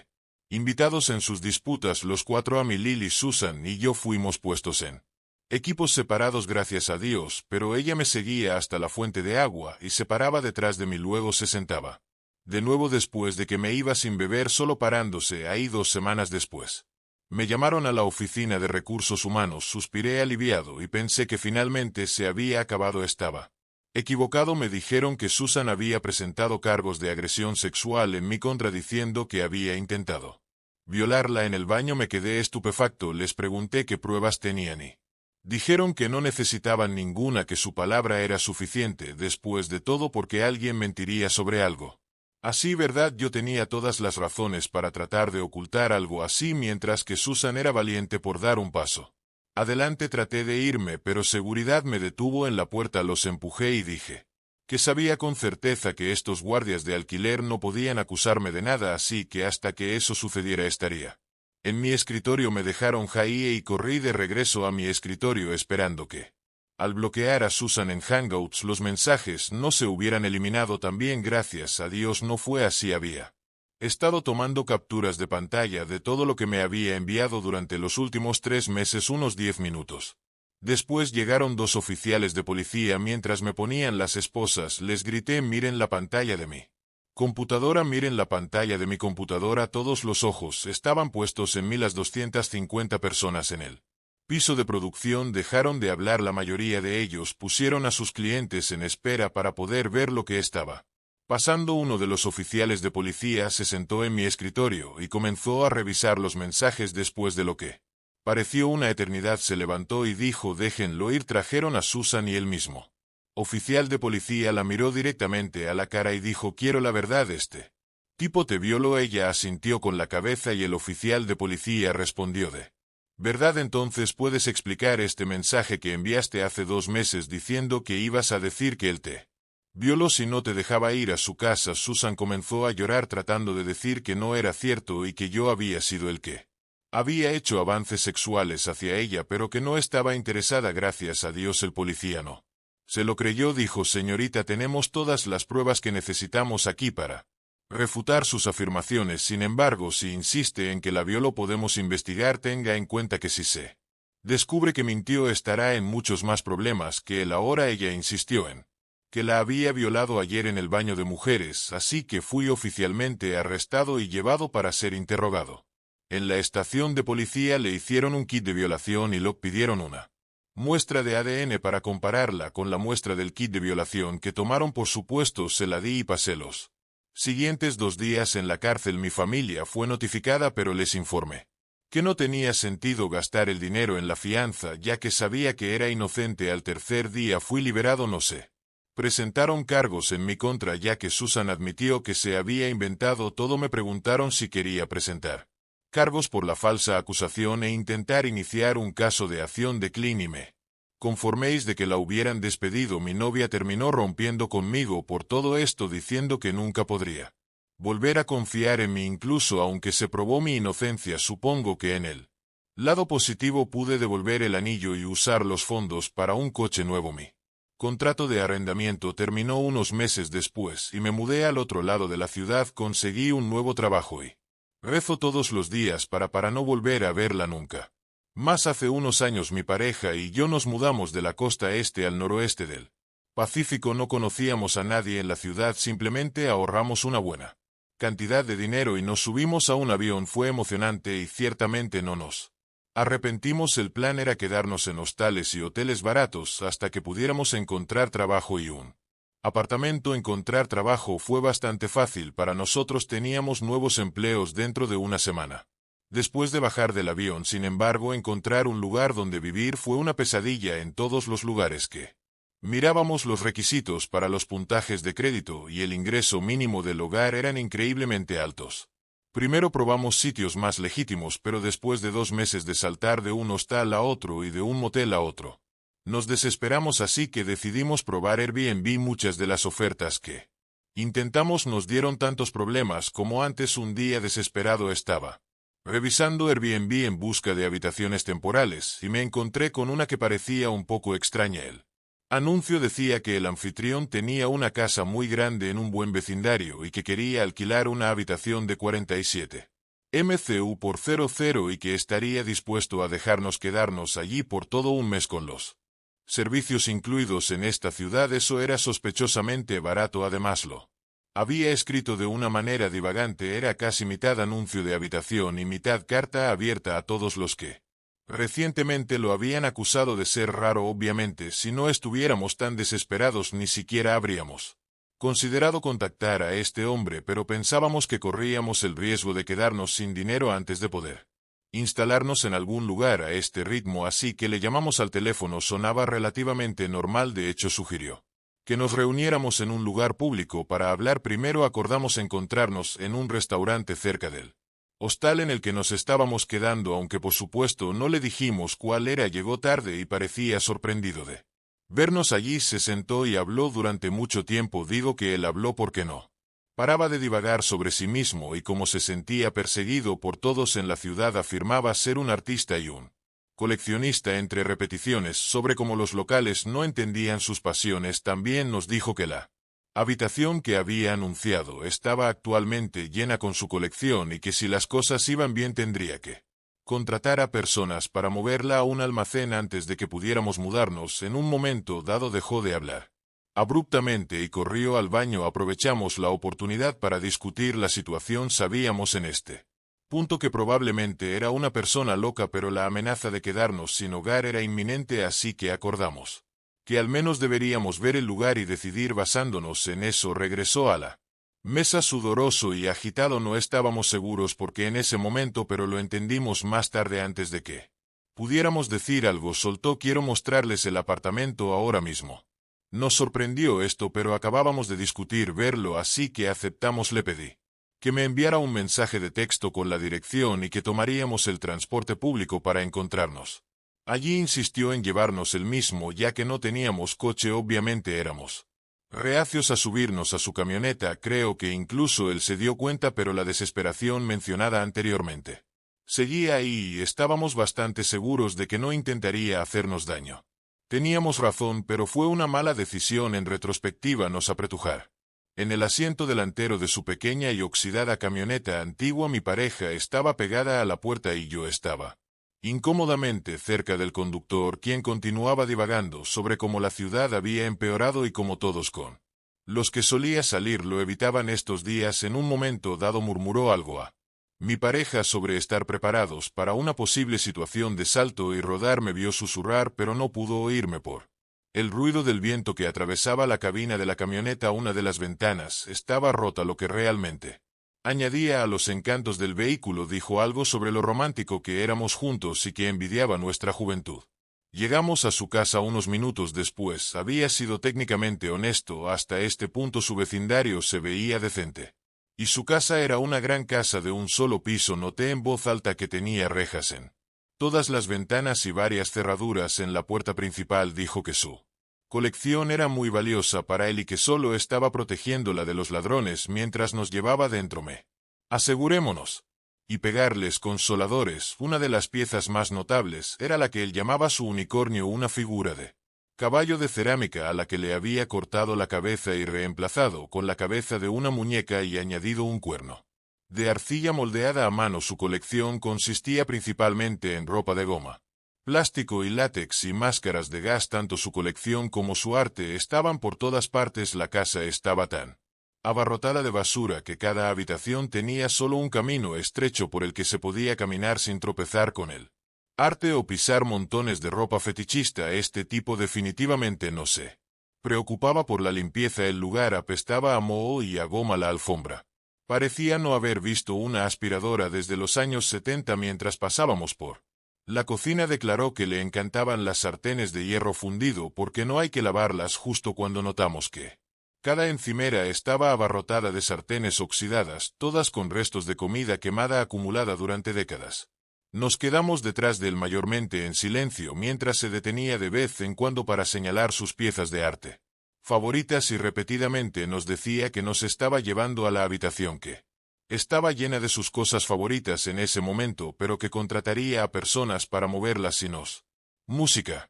invitados en sus disputas. Los 4, Amy, Lily, Susan y yo, fuimos puestos en equipos separados, gracias a Dios, pero ella me seguía hasta la fuente de agua y se paraba detrás de mí, luego se sentaba de nuevo después de que me iba sin beber, solo parándose ahí. 2 semanas después me llamaron a la oficina de recursos humanos. Suspiré aliviado y pensé que finalmente se había acabado. Estaba equivocado. Me dijeron que Susan había presentado cargos de agresión sexual en mi contra, diciendo que había intentado violarla en el baño. Me quedé estupefacto. Les pregunté qué pruebas tenían y dijeron que no necesitaban ninguna, que su palabra era suficiente. Después de todo, ¿por qué alguien mentiría sobre algo así, verdad? Yo tenía todas las razones para tratar de ocultar algo así, mientras que Susan era valiente por dar un paso adelante. Traté de irme, pero seguridad me detuvo en la puerta. Los empujé y dije que sabía con certeza que estos guardias de alquiler no podían acusarme de nada, así que hasta que eso sucediera estaría en mi escritorio. Me dejaron ahí y corrí de regreso a mi escritorio esperando que, al bloquear a Susan en Hangouts, los mensajes no se hubieran eliminado también. Gracias a Dios no fue así. Había estado tomando capturas de pantalla de todo lo que me había enviado durante los últimos 3 meses. Unos 10 minutos después llegaron 2 oficiales de policía mientras me ponían las esposas. Les grité: miren la pantalla de mi computadora, miren la pantalla de mi computadora. Todos los ojos estaban puestos en mí. Las 250 personas en el piso de producción dejaron de hablar. La mayoría de ellos pusieron a sus clientes en espera para poder ver lo que estaba pasando. Uno de los oficiales de policía se sentó en mi escritorio y comenzó a revisar los mensajes. Después de lo que pareció una eternidad, se levantó y dijo: déjenlo ir. Trajeron a Susan y el mismo oficial de policía la miró directamente a la cara y dijo: quiero la verdad, este tipo te violó. Ella asintió con la cabeza y el oficial de policía respondió: ¿de verdad? Entonces puedes explicar este mensaje que enviaste hace 2 meses diciendo que ibas a decir que él te violó si no te dejaba ir a su casa. Susan comenzó a llorar tratando de decir que no era cierto y que yo había sido el que había hecho avances sexuales hacia ella, pero que no estaba interesada. Gracias a Dios el policía no se lo creyó. Dijo: señorita, tenemos todas las pruebas que necesitamos aquí para refutar sus afirmaciones. Sin embargo, si insiste en que la violó, podemos investigar. Tenga en cuenta que si se Descubre que mintió, estará en muchos más problemas que él. Ahora ella insistió en que la había violado ayer en el baño de mujeres, así que fui oficialmente arrestado y llevado para ser interrogado. En la estación de policía le hicieron un kit de violación y le pidieron una muestra de ADN para compararla con la muestra del kit de violación que tomaron. Por supuesto se la di y pasé los siguientes 2 días en la cárcel. Mi familia fue notificada, pero les informé que no tenía sentido gastar el dinero en la fianza, ya que sabía que era inocente. Al tercer día fui liberado. No sé. Presentaron cargos en mi contra, ya que Susan admitió que se había inventado todo. Me preguntaron si quería presentar cargos por la falsa acusación e intentar iniciar un caso de acción de Klein y me conforméis de que la hubieran despedido. Mi novia terminó rompiendo conmigo por todo esto, diciendo que nunca podría volver a confiar en mí, incluso aunque se probó mi inocencia. Supongo que en el lado positivo pude devolver el anillo y usar los fondos para un coche nuevo. Mi contrato de arrendamiento terminó unos meses después y me mudé al otro lado de la ciudad. Conseguí un nuevo trabajo y rezo todos los días para no volver a verla nunca más. Hace unos años mi pareja y yo nos mudamos de la costa este al noroeste del Pacífico. No conocíamos a nadie en la ciudad, simplemente ahorramos una buena cantidad de dinero y nos subimos a un avión. Fue emocionante y ciertamente no nos arrepentimos. El plan era quedarnos en hostales y hoteles baratos hasta que pudiéramos encontrar trabajo y un apartamento. Encontrar trabajo fue bastante fácil para nosotros, teníamos nuevos empleos dentro de una semana. Después de bajar del avión, sin embargo, encontrar un lugar donde vivir fue una pesadilla. En todos los lugares que mirábamos, los requisitos para los puntajes de crédito y el ingreso mínimo del hogar eran increíblemente altos. Primero probamos sitios más legítimos, pero después de 2 meses de saltar de un hostal a otro y de un motel a otro, nos desesperamos, así que decidimos probar Airbnb. Muchas de las ofertas que intentamos nos dieron tantos problemas como antes. Un día desesperado estaba revisando Airbnb en busca de habitaciones temporales y me encontré con una que parecía un poco extraña. El anuncio decía que el anfitrión tenía una casa muy grande en un buen vecindario y que quería alquilar una habitación de 47 MCU por 00 y que estaría dispuesto a dejarnos quedarnos allí por todo un mes con los servicios incluidos. En esta ciudad eso era sospechosamente barato. Además lo había escrito de una manera divagante, era casi mitad anuncio de habitación y mitad carta abierta a todos los que recientemente lo habían acusado de ser raro. Obviamente, si no estuviéramos tan desesperados ni siquiera habríamos considerado contactar a este hombre, pero pensábamos que corríamos el riesgo de quedarnos sin dinero antes de poder instalarnos en algún lugar a este ritmo, así que le llamamos al teléfono. Sonaba relativamente normal, de hecho sugirió que nos reuniéramos en un lugar público para hablar. Primero acordamos encontrarnos en un restaurante cerca del hostal en el que nos estábamos quedando, aunque por supuesto no le dijimos cuál era. Llegó tarde y parecía sorprendido de vernos allí. Se sentó y habló durante mucho tiempo. Digo que él habló porque no paraba de divagar sobre sí mismo y cómo se sentía perseguido por todos en la ciudad. Afirmaba ser un artista y un coleccionista, entre repeticiones, sobre cómo los locales no entendían sus pasiones. También nos dijo que la habitación que había anunciado estaba actualmente llena con su colección y que si las cosas iban bien tendría que contratar a personas para moverla a un almacén antes de que pudiéramos mudarnos. En un momento dado dejó de hablar abruptamente y corrió al baño. Aprovechamos la oportunidad para discutir la situación. Sabíamos en este punto que probablemente era una persona loca, pero la amenaza de quedarnos sin hogar era inminente, así que acordamos que al menos deberíamos ver el lugar y decidir basándonos en eso. Regresó a la mesa sudoroso y agitado. No estábamos seguros porque en ese momento, pero lo entendimos más tarde. Antes de que pudiéramos decir algo, soltó: quiero mostrarles el apartamento ahora mismo. Nos sorprendió esto, pero acabábamos de discutir verlo, así que aceptamos. Le pedí que me enviara un mensaje de texto con la dirección y que tomaríamos el transporte público para encontrarnos allí. Insistió en llevarnos el mismo, ya que no teníamos coche. Obviamente éramos reacios a subirnos a su camioneta. Creo que incluso él se dio cuenta, pero la desesperación mencionada anteriormente seguía ahí y estábamos bastante seguros de que no intentaría hacernos daño. Teníamos razón, pero fue una mala decisión en retrospectiva. Nos apretujar en el asiento delantero de su pequeña y oxidada camioneta antigua. Mi pareja estaba pegada a la puerta y yo estaba incómodamente cerca del conductor, quien continuaba divagando sobre cómo la ciudad había empeorado y cómo todos con los que solía salir lo evitaban estos días. En un momento dado murmuró algo a mi pareja sobre estar preparados para una posible situación de salto y rodar. Me vio susurrar, pero no pudo oírme por el ruido del viento que atravesaba la cabina de la camioneta. Una de las ventanas estaba rota, lo que realmente añadía a los encantos del vehículo. Dijo algo sobre lo romántico que éramos juntos y que envidiaba nuestra juventud. Llegamos a su casa unos minutos después. Había sido técnicamente honesto. Hasta este punto su vecindario se veía decente. Y su casa era una gran casa de un solo piso. Noté en voz alta que tenía rejas en todas las ventanas y varias cerraduras en la puerta principal. Dijo que su colección era muy valiosa para él y que solo estaba protegiéndola de los ladrones mientras nos llevaba dentro. Me asegurémonos y pegarles consoladores. Una de las piezas más notables era la que él llamaba su unicornio, una figura de caballo de cerámica a la que le había cortado la cabeza y reemplazado con la cabeza de una muñeca y añadido un cuerno de arcilla moldeada a mano. Su colección consistía principalmente en ropa de goma, plástico y látex y máscaras de gas. Tanto su colección como su arte estaban por todas partes. La casa estaba tan abarrotada de basura que cada habitación tenía solo un camino estrecho por el que se podía caminar sin tropezar con él arte o pisar montones de ropa fetichista. Este tipo definitivamente no se preocupaba por la limpieza. El lugar apestaba a moho y a goma. La alfombra parecía no haber visto una aspiradora desde los años 70. Mientras pasábamos por la cocina declaró que le encantaban las sartenes de hierro fundido porque no hay que lavarlas. Justo cuando notamos que cada encimera estaba abarrotada de sartenes oxidadas, todas con restos de comida quemada acumulada durante décadas. Nos quedamos detrás de él mayormente en silencio mientras se detenía de vez en cuando para señalar sus piezas de arte favoritas y repetidamente nos decía que nos estaba llevando a la habitación que estaba llena de sus cosas favoritas en ese momento, pero que contrataría a personas para moverlas sin nos. Música.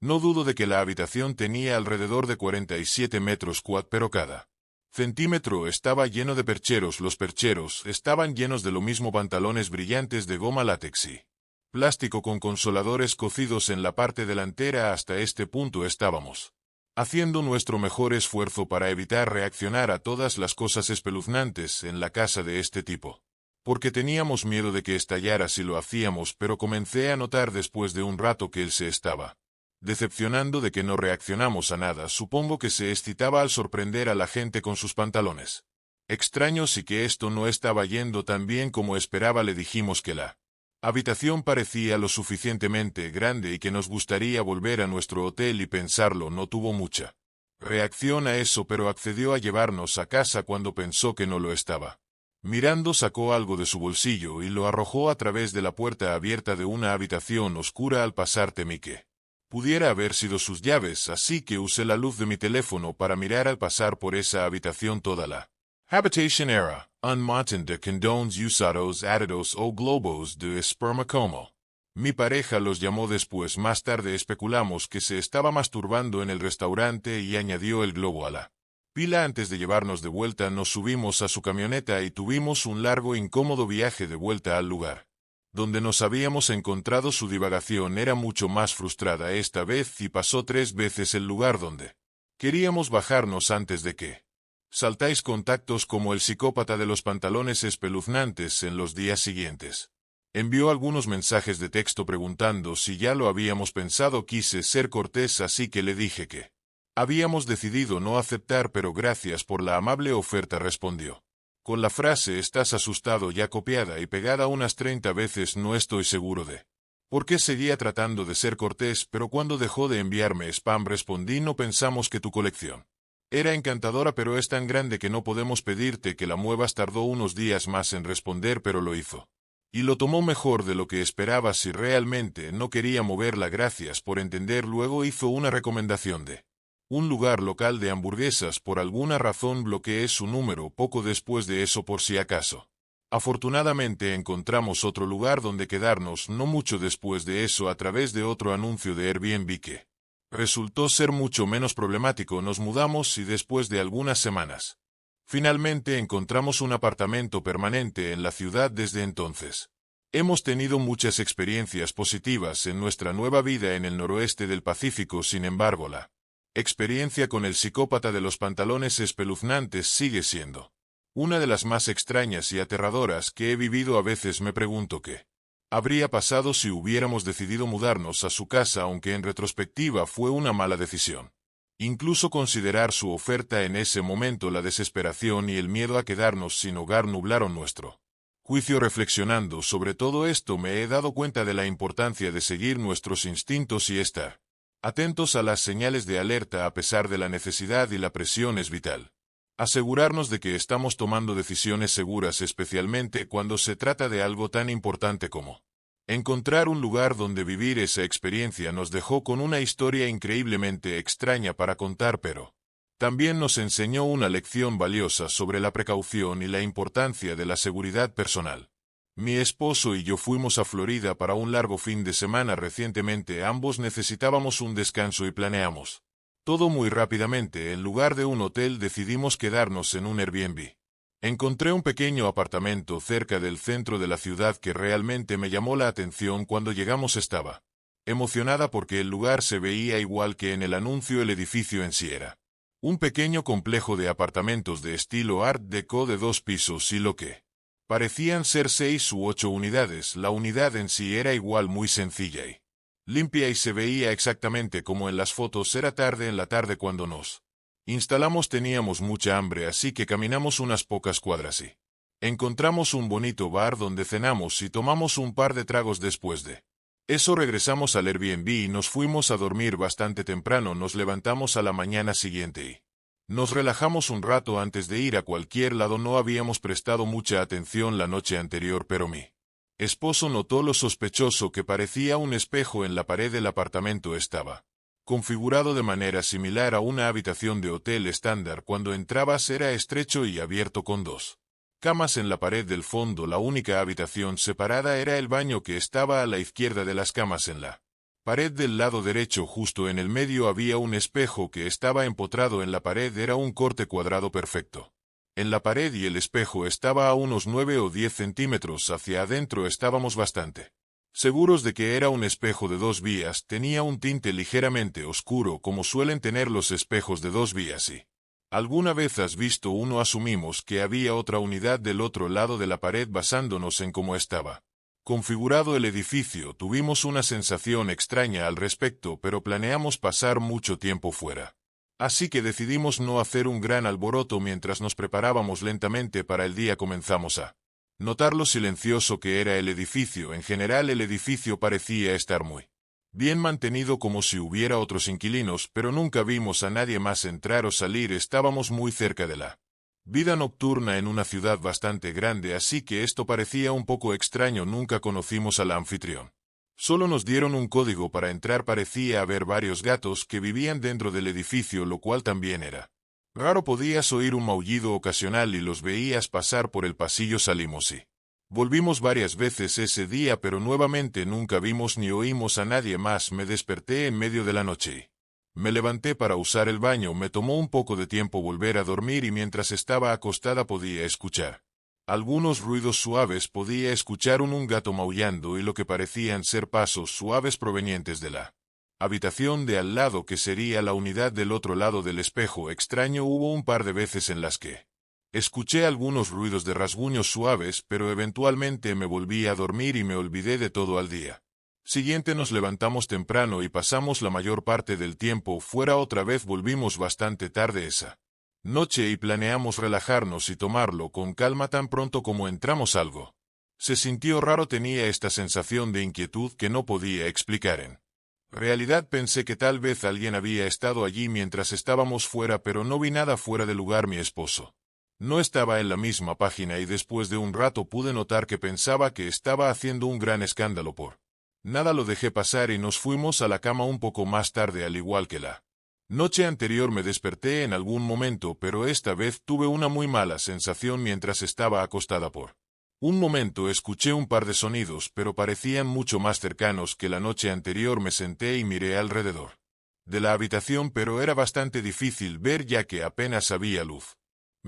No dudo de que la habitación tenía alrededor de 47 metros cuadrados, pero cada centímetro estaba lleno de percheros. Los percheros estaban llenos de lo mismo: pantalones brillantes de goma látex y plástico con consoladores cocidos en la parte delantera. Hasta este punto estábamos haciendo nuestro mejor esfuerzo para evitar reaccionar a todas las cosas espeluznantes en la casa de este tipo, porque teníamos miedo de que estallara si lo hacíamos, pero comencé a notar después de un rato que él se estaba decepcionando de que no reaccionamos a nada. Supongo que se excitaba al sorprender a la gente con sus pantalones extraños y que esto no estaba yendo tan bien como esperaba. Le dijimos que la habitación parecía lo suficientemente grande y que nos gustaría volver a nuestro hotel, y pensarlo. No tuvo mucha reacción a eso, pero accedió a llevarnos a casa cuando pensó que no lo estaba mirando. Sacó algo de su bolsillo y lo arrojó a través de la puerta abierta de una habitación oscura. Al pasar temí que pudiera haber sido sus llaves, así que usé la luz de mi teléfono para mirar al pasar por esa habitación toda la habitation era un montón de condones usados, adidos o globos de esperma como mi pareja los llamó después. Más tarde especulamos que se estaba masturbando en el restaurante y añadió el globo a la pila. Antes de llevarnos de vuelta nos subimos a su camioneta y tuvimos un largo e incómodo viaje de vuelta al lugar donde nos habíamos encontrado. Su divagación era mucho más frustrada esta vez y pasó 3 veces el lugar donde queríamos bajarnos antes de que saltáis contactos como el psicópata de los pantalones espeluznantes. En los días siguientes envió algunos mensajes de texto preguntando si ya lo habíamos pensado. Quise ser cortés, así que le dije que habíamos decidido no aceptar, pero gracias por la amable oferta, respondió con la frase «estás asustado», ya copiada y pegada unas 30 veces. No estoy seguro de por qué seguía tratando de ser cortés, pero cuando dejó de enviarme spam respondí: no pensamos que tu colección era encantadora, pero es tan grande que no podemos pedirte que la muevas. Tardó unos días más en responder, pero lo hizo. Y lo tomó mejor de lo que esperaba. Si realmente no quería moverla, gracias por entender. Luego hizo una recomendación de un lugar local de hamburguesas. Por alguna razón bloqueé su número poco después de eso, por si acaso. Afortunadamente encontramos otro lugar donde quedarnos no mucho después de eso a través de otro anuncio de Airbnb que resultó ser mucho menos problemático. Nos mudamos y después de algunas semanas finalmente encontramos un apartamento permanente en la ciudad. Desde entonces Hemos tenido muchas experiencias positivas en nuestra nueva vida en el noroeste del Pacífico, sin embargo la experiencia con el psicópata de los pantalones espeluznantes sigue siendo una de las más extrañas y aterradoras que he vivido. A veces me pregunto qué habría pasado si hubiéramos decidido mudarnos a su casa, aunque en retrospectiva fue una mala decisión. Incluso considerar su oferta en ese momento, la desesperación y el miedo a quedarnos sin hogar nublaron nuestro juicio. Reflexionando sobre todo esto, me he dado cuenta de la importancia de seguir nuestros instintos y estar atentos a las señales de alerta a pesar de la necesidad, y la presión es vital. Asegurarnos de que estamos tomando decisiones seguras, especialmente cuando se trata de algo tan importante como encontrar un lugar donde vivir. Esa experiencia nos dejó con una historia increíblemente extraña para contar, pero también nos enseñó una lección valiosa sobre la precaución y la importancia de la seguridad personal. Mi esposo y yo fuimos a Florida para un largo fin de semana recientemente. Ambos necesitábamos un descanso y planeamos todo muy rápidamente. En lugar de un hotel, decidimos quedarnos en un Airbnb. Encontré un pequeño apartamento cerca del centro de la ciudad que realmente me llamó la atención. Cuando llegamos estaba emocionada porque el lugar se veía igual que en el anuncio. El edificio en sí era un pequeño complejo de apartamentos de estilo Art Deco de 2 pisos y lo que parecían ser 6 u 8 unidades. La unidad en sí era igual, muy sencilla y limpia, y se veía exactamente como en las fotos. Era tarde en la tarde cuando nos instalamos. Teníamos mucha hambre, así que caminamos unas pocas cuadras y encontramos un bonito bar donde cenamos y tomamos un par de tragos. Después de eso regresamos al Airbnb y nos fuimos a dormir bastante temprano. Nos levantamos a la mañana siguiente y nos relajamos un rato antes de ir a cualquier lado. No habíamos prestado mucha atención la noche anterior, pero mi esposo notó lo sospechoso que parecía un espejo en la pared del apartamento. Estaba configurado de manera similar a una habitación de hotel estándar. Cuando entrabas era estrecho y abierto con 2 camas en la pared del fondo. La única habitación separada era el baño, que estaba a la izquierda de las camas. En la pared del lado derecho, justo en el medio, había un espejo que estaba empotrado en la pared. Era un corte cuadrado perfecto en la pared y el espejo estaba a unos 9 o 10 centímetros hacia adentro. Estábamos bastante seguros de que era un espejo de 2 vías. Tenía un tinte ligeramente oscuro, como suelen tener los espejos de 2 vías. ¿Y alguna vez has visto uno? Asumimos que había otra unidad del otro lado de la pared. Basándonos en cómo estaba configurado el edificio, tuvimos una sensación extraña al respecto, pero planeamos pasar mucho tiempo fuera. Así que decidimos no hacer un gran alboroto. Mientras nos preparábamos lentamente para el día, comenzamos a notar lo silencioso que era el edificio. En general, el edificio parecía estar muy bien mantenido, como si hubiera otros inquilinos, pero nunca vimos a nadie más entrar o salir. Estábamos muy cerca de la vida nocturna en una ciudad bastante grande, así que esto parecía un poco extraño. Nunca conocimos al anfitrión. Solo nos dieron un código para entrar. Parecía haber varios gatos que vivían dentro del edificio, lo cual también era raro. Podías oír un maullido ocasional y los veías pasar por el pasillo. Salimos y volvimos varias veces ese día, pero nuevamente nunca vimos ni oímos a nadie más. Me desperté en medio de la noche y me levanté para usar el baño. Me tomó un poco de tiempo volver a dormir y mientras estaba acostada podía escuchar algunos ruidos suaves. Podía escuchar un gato maullando y lo que parecían ser pasos suaves provenientes de la habitación de al lado, que sería la unidad del otro lado del espejo. Extraño. Hubo un par de veces en las que escuché algunos ruidos de rasguños suaves, pero eventualmente me volví a dormir y me olvidé de todo. Al día siguiente nos levantamos temprano y pasamos la mayor parte del tiempo fuera. Otra vez volvimos bastante tarde esa noche y planeamos relajarnos y tomarlo con calma. Tan pronto como entramos, algo se sintió raro. Tenía esta sensación de inquietud que no podía explicar. En realidad pensé que tal vez alguien había estado allí mientras estábamos fuera, pero no vi nada fuera de lugar. Mi esposo no estaba en la misma página y después de un rato pude notar que pensaba que estaba haciendo un gran escándalo. Por nada lo dejé pasar y nos fuimos a la cama un poco más tarde. Al igual que la noche anterior, me desperté en algún momento, pero esta vez tuve una muy mala sensación mientras estaba acostada. Por un momento escuché un par de sonidos, pero parecían mucho más cercanos que la noche anterior. Me senté y miré alrededor de la habitación, pero era bastante difícil ver ya que apenas había luz.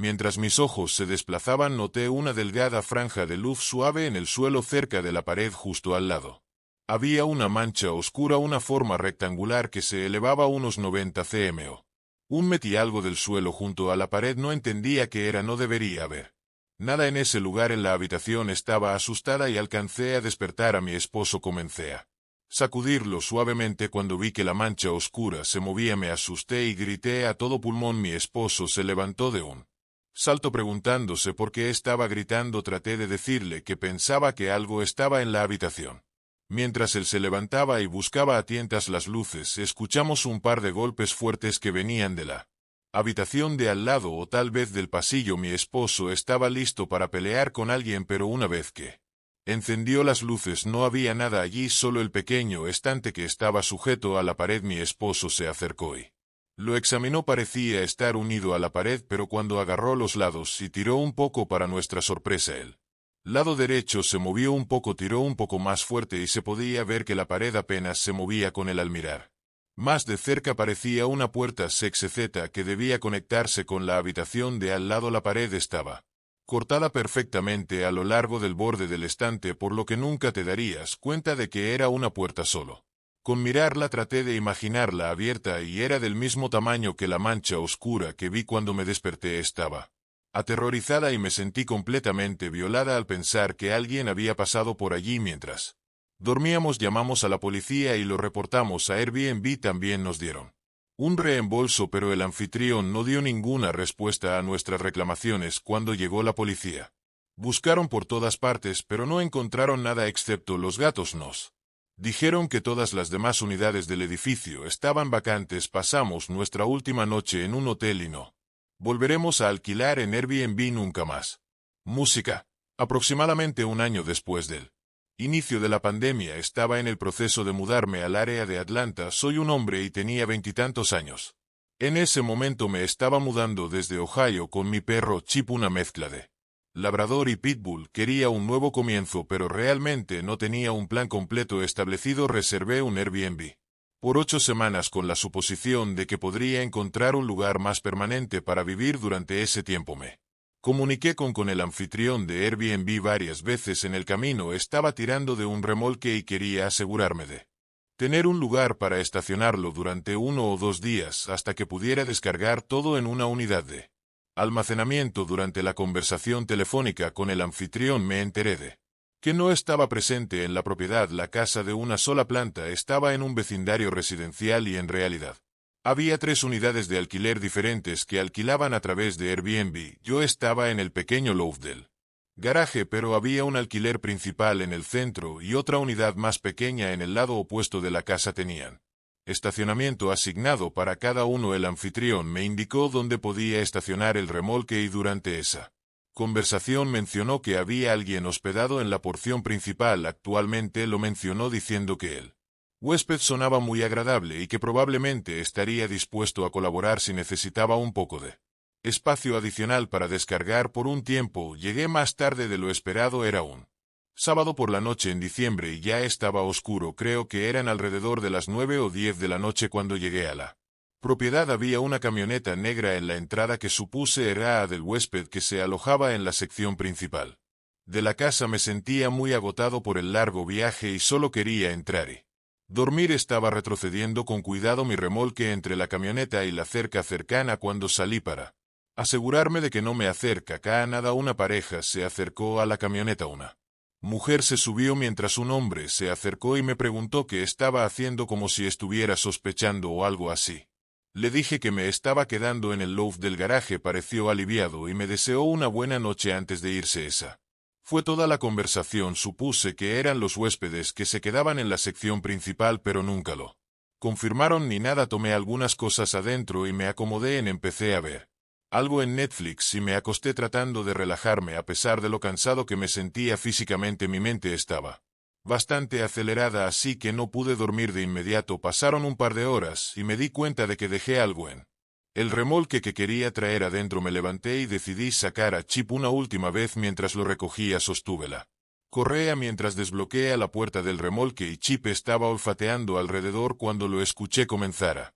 Mientras mis ojos se desplazaban noté una delgada franja de luz suave en el suelo cerca de la pared justo al lado. Había una mancha oscura, una forma rectangular que se elevaba unos 90 cm. Metí algo del suelo junto a la pared, no entendía qué era, no debería haber nada en ese lugar en la habitación. Estaba asustada y alcancé a despertar a mi esposo. Comencé a sacudirlo suavemente cuando vi que la mancha oscura se movía. Me asusté y grité a todo pulmón. Mi esposo se levantó de un salto preguntándose por qué estaba gritando. Traté de decirle que pensaba que algo estaba en la habitación. Mientras él se levantaba y buscaba a tientas las luces, escuchamos un par de golpes fuertes que venían de la habitación de al lado o tal vez del pasillo. Mi esposo estaba listo para pelear con alguien, pero una vez que encendió las luces no había nada allí, solo el pequeño estante que estaba sujeto a la pared. Mi esposo se acercó y lo examinó. Parecía estar unido a la pared, pero cuando agarró los lados y tiró un poco, para nuestra sorpresa el lado derecho se movió un poco. Tiró un poco más fuerte y se podía ver que la pared apenas se movía con él. Al mirar más de cerca parecía una puerta CXZ que debía conectarse con la habitación de al lado. La pared estaba cortada perfectamente a lo largo del borde del estante, por lo que nunca te darías cuenta de que era una puerta solo con mirarla. Traté de imaginarla abierta y era del mismo tamaño que la mancha oscura que vi cuando me desperté. Estaba aterrorizada y me sentí completamente violada al pensar que alguien había pasado por allí mientras dormíamos. Llamamos a la policía y lo reportamos a Airbnb. También nos dieron un reembolso, pero el anfitrión no dio ninguna respuesta a nuestras reclamaciones. Cuando llegó la policía, buscaron por todas partes, pero no encontraron nada excepto los gatos. Nos dijeron que todas las demás unidades del edificio estaban vacantes. Pasamos nuestra última noche en un hotel y no volveremos a alquilar en Airbnb nunca más. Música. Aproximadamente un año después del inicio de la pandemia, estaba en el proceso de mudarme al área de Atlanta. Soy un hombre y tenía 20 y tantos años. En ese momento me estaba mudando desde Ohio con mi perro Chip, una mezcla de labrador y pitbull. Quería un nuevo comienzo, pero realmente no tenía un plan completo establecido. Reservé un Airbnb por 8 semanas con la suposición de que podría encontrar un lugar más permanente para vivir. Durante ese tiempo me comuniqué con el anfitrión de Airbnb varias veces. En el camino estaba tirando de un remolque y quería asegurarme de tener un lugar para estacionarlo durante 1 o 2 días hasta que pudiera descargar todo en una unidad de almacenamiento. Durante la conversación telefónica con el anfitrión me enteré de que no estaba presente en la propiedad. La casa, de una sola planta, estaba en un vecindario residencial y en realidad había 3 unidades de alquiler diferentes que alquilaban a través de Airbnb. Yo estaba en el pequeño loft del garaje, pero había un alquiler principal en el centro y otra unidad más pequeña en el lado opuesto de la casa. Tenían estacionamiento asignado para cada uno. El anfitrión me indicó dónde podía estacionar el remolque y durante esa conversación mencionó que había alguien hospedado en la porción principal. Actualmente lo mencionó diciendo que el huésped sonaba muy agradable y que probablemente estaría dispuesto a colaborar si necesitaba un poco de espacio adicional para descargar por un tiempo. Llegué más tarde de lo esperado. Era un sábado por la noche en diciembre y ya estaba oscuro. Creo que eran alrededor de las 9 o 10 de la noche cuando llegué a la propiedad. Había una camioneta negra en la entrada que supuse era del huésped que se alojaba en la sección principal de la casa. Me sentía muy agotado por el largo viaje y solo quería entrar y dormir. Estaba retrocediendo con cuidado mi remolque entre la camioneta y la cerca cercana cuando salí para asegurarme de que no me acerca nada. Una pareja se acercó a la camioneta. Una mujer se subió mientras un hombre se acercó y me preguntó qué estaba haciendo, como si estuviera sospechando o algo así. Le dije que me estaba quedando en el loft del garaje. Pareció aliviado y me deseó una buena noche antes de irse. Esa fue toda la conversación. Supuse que eran los huéspedes que se quedaban en la sección principal, pero nunca lo confirmaron ni nada. Tomé algunas cosas adentro y me acomodé empecé a ver algo en Netflix y me acosté tratando de relajarme. A pesar de lo cansado que me sentía físicamente, mi mente estaba bastante acelerada, así que no pude dormir de inmediato. Pasaron un par de horas y me di cuenta de que dejé algo en el remolque que quería traer adentro. Me levanté y decidí sacar a Chip una última vez. Mientras lo recogía sostuve la correa mientras desbloqueé la puerta del remolque y Chip estaba olfateando alrededor cuando lo escuché comenzar a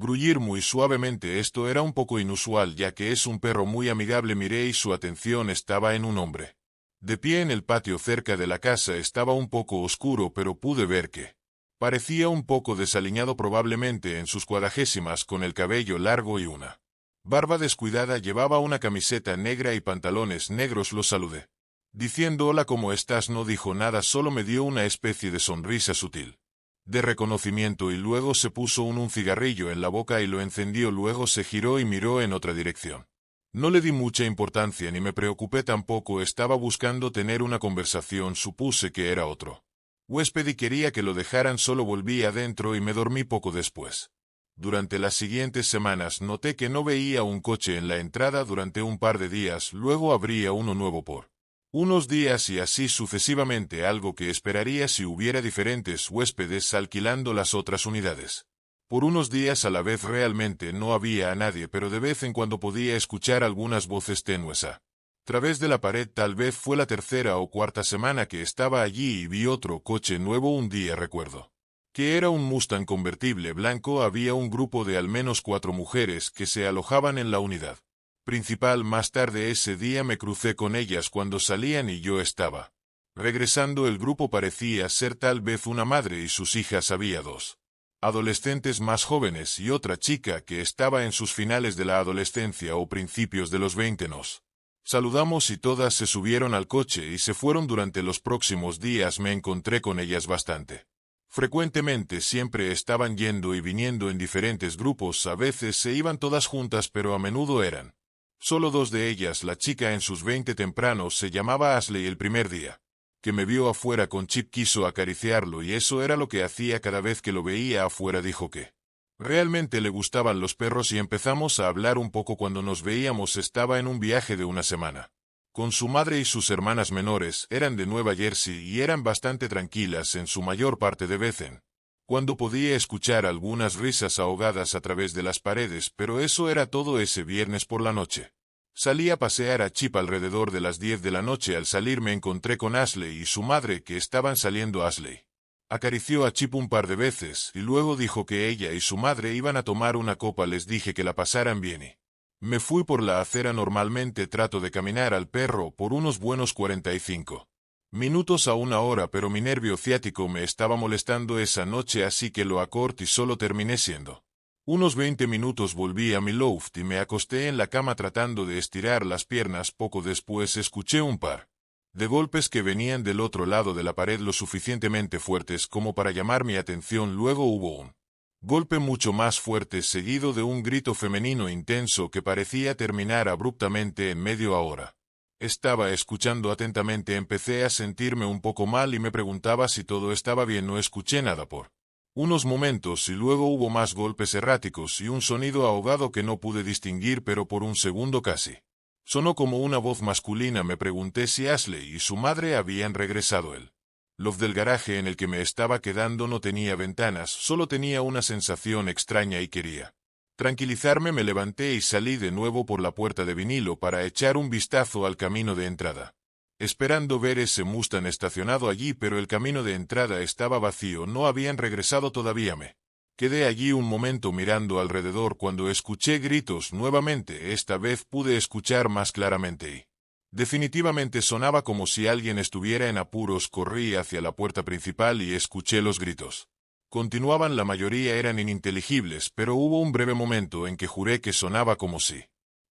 Gruñir muy suavemente. Esto era un poco inusual ya que es un perro muy amigable. Miré y su atención estaba en un hombre. De pie en el patio cerca de la casa. Estaba un poco oscuro pero pude ver que parecía un poco desaliñado, probablemente en sus cuadragésimas, con el cabello largo y una barba descuidada. Llevaba una camiseta negra y pantalones negros. Lo saludé diciendo hola, ¿cómo estás? No dijo nada, solo me dio una especie de sonrisa sutil de reconocimiento y luego se puso un cigarrillo en la boca y lo encendió. Luego se giró y miró en otra dirección. No le di mucha importancia ni me preocupé tampoco. Estaba buscando tener una conversación. Supuse que era otro huésped y quería que lo dejaran. Solo volví adentro y me dormí poco después. Durante las siguientes semanas noté que no veía un coche en la entrada durante un par de días. Luego habría uno nuevo por unos días y así sucesivamente, algo que esperaría si hubiera diferentes huéspedes alquilando las otras unidades. Por unos días a la vez realmente no había a nadie, pero de vez en cuando podía escuchar algunas voces tenues a través de la pared. Tal vez fue la tercera o cuarta semana que estaba allí y vi otro coche nuevo. Un día recuerdo que era un Mustang convertible blanco. Había un grupo de al menos 4 mujeres que se alojaban en la unidad principal. Más tarde ese día me crucé con ellas cuando salían y yo estaba regresando. El grupo parecía ser tal vez una madre y sus hijas. Había 2 adolescentes más jóvenes y otra chica que estaba en sus finales de la adolescencia o principios de los 20. Nos saludamos y todas se subieron al coche y se fueron. Durante los próximos días me encontré con ellas bastante frecuentemente. Siempre estaban yendo y viniendo en diferentes grupos. A veces se iban todas juntas, pero a menudo eran solo 2 de ellas. La chica en sus 20 tempranos se llamaba Ashley. El primer día que me vio afuera con Chip quiso acariciarlo y eso era lo que hacía cada vez que lo veía afuera. Dijo que realmente le gustaban los perros y empezamos a hablar un poco cuando nos veíamos. Estaba en un viaje de una semana con su madre y sus hermanas menores. Eran de Nueva Jersey y eran bastante tranquilas en su mayor parte. De vez en cuando podía escuchar algunas risas ahogadas a través de las paredes, pero eso era todo. Ese viernes por la noche salí a pasear a Chip alrededor de las 10 de la noche. Al salir me encontré con Ashley y su madre que estaban saliendo. Ashley acarició a Chip un par de veces y luego dijo que ella y su madre iban a tomar una copa. Les dije que la pasaran bien y me fui por la acera. Normalmente trato de caminar al perro por unos buenos 45 minutos a una hora, pero mi nervio ciático me estaba molestando esa noche, así que lo acorté y solo terminé siendo unos 20 minutos. Volví a mi loft y me acosté en la cama tratando de estirar las piernas. Poco después escuché un par de golpes que venían del otro lado de la pared, lo suficientemente fuertes como para llamar mi atención. Luego hubo un golpe mucho más fuerte, seguido de un grito femenino intenso que parecía terminar abruptamente en medio hora. Estaba escuchando atentamente. Empecé a sentirme un poco mal y me preguntaba si todo estaba bien. No escuché nada por unos momentos y luego hubo más golpes erráticos y un sonido ahogado que no pude distinguir, pero por un segundo casi sonó como una voz masculina. Me pregunté si Ashley y su madre habían regresado. El loft del garaje en el que me estaba quedando no tenía ventanas, solo tenía una sensación extraña y quería tranquilizarme. Me levanté y salí de nuevo por la puerta de vinilo para echar un vistazo al camino de entrada, esperando ver ese Mustang estacionado allí, pero el camino de entrada estaba vacío. No habían regresado todavía. Me quedé allí un momento mirando alrededor cuando escuché gritos nuevamente. Esta vez pude escuchar más claramente y definitivamente sonaba como si alguien estuviera en apuros. Corrí hacia la puerta principal y escuché los gritos. Continuaban. La mayoría eran ininteligibles, pero hubo un breve momento en que juré que sonaba como si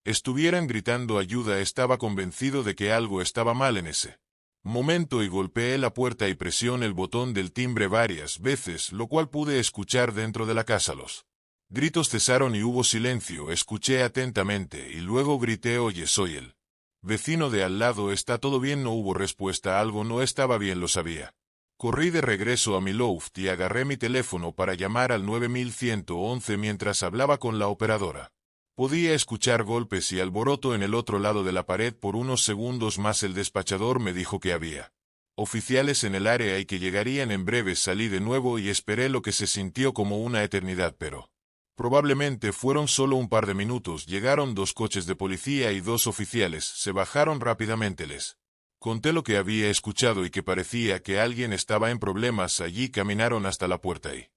estuvieran gritando ayuda. Estaba convencido de que algo estaba mal en ese momento y golpeé la puerta y presioné el botón del timbre varias veces, lo cual pude escuchar dentro de la casa. Los gritos cesaron y hubo silencio. Escuché atentamente y luego grité: «Oye, soy el vecino de al lado, ¿está todo bien?». No hubo respuesta. Algo no estaba bien, lo sabía. Corrí de regreso a mi loft y agarré mi teléfono para llamar al 9111 mientras hablaba con la operadora. Podía escuchar golpes y alboroto en el otro lado de la pared por unos segundos más. El despachador me dijo que había oficiales en el área y que llegarían en breve. Salí de nuevo y esperé lo que se sintió como una eternidad, pero probablemente fueron solo un par de minutos. Llegaron 2 coches de policía y 2 oficiales. Se bajaron rápidamente. Les conté lo que había escuchado y que parecía que alguien estaba en problemas allí. Caminaron hasta la puerta y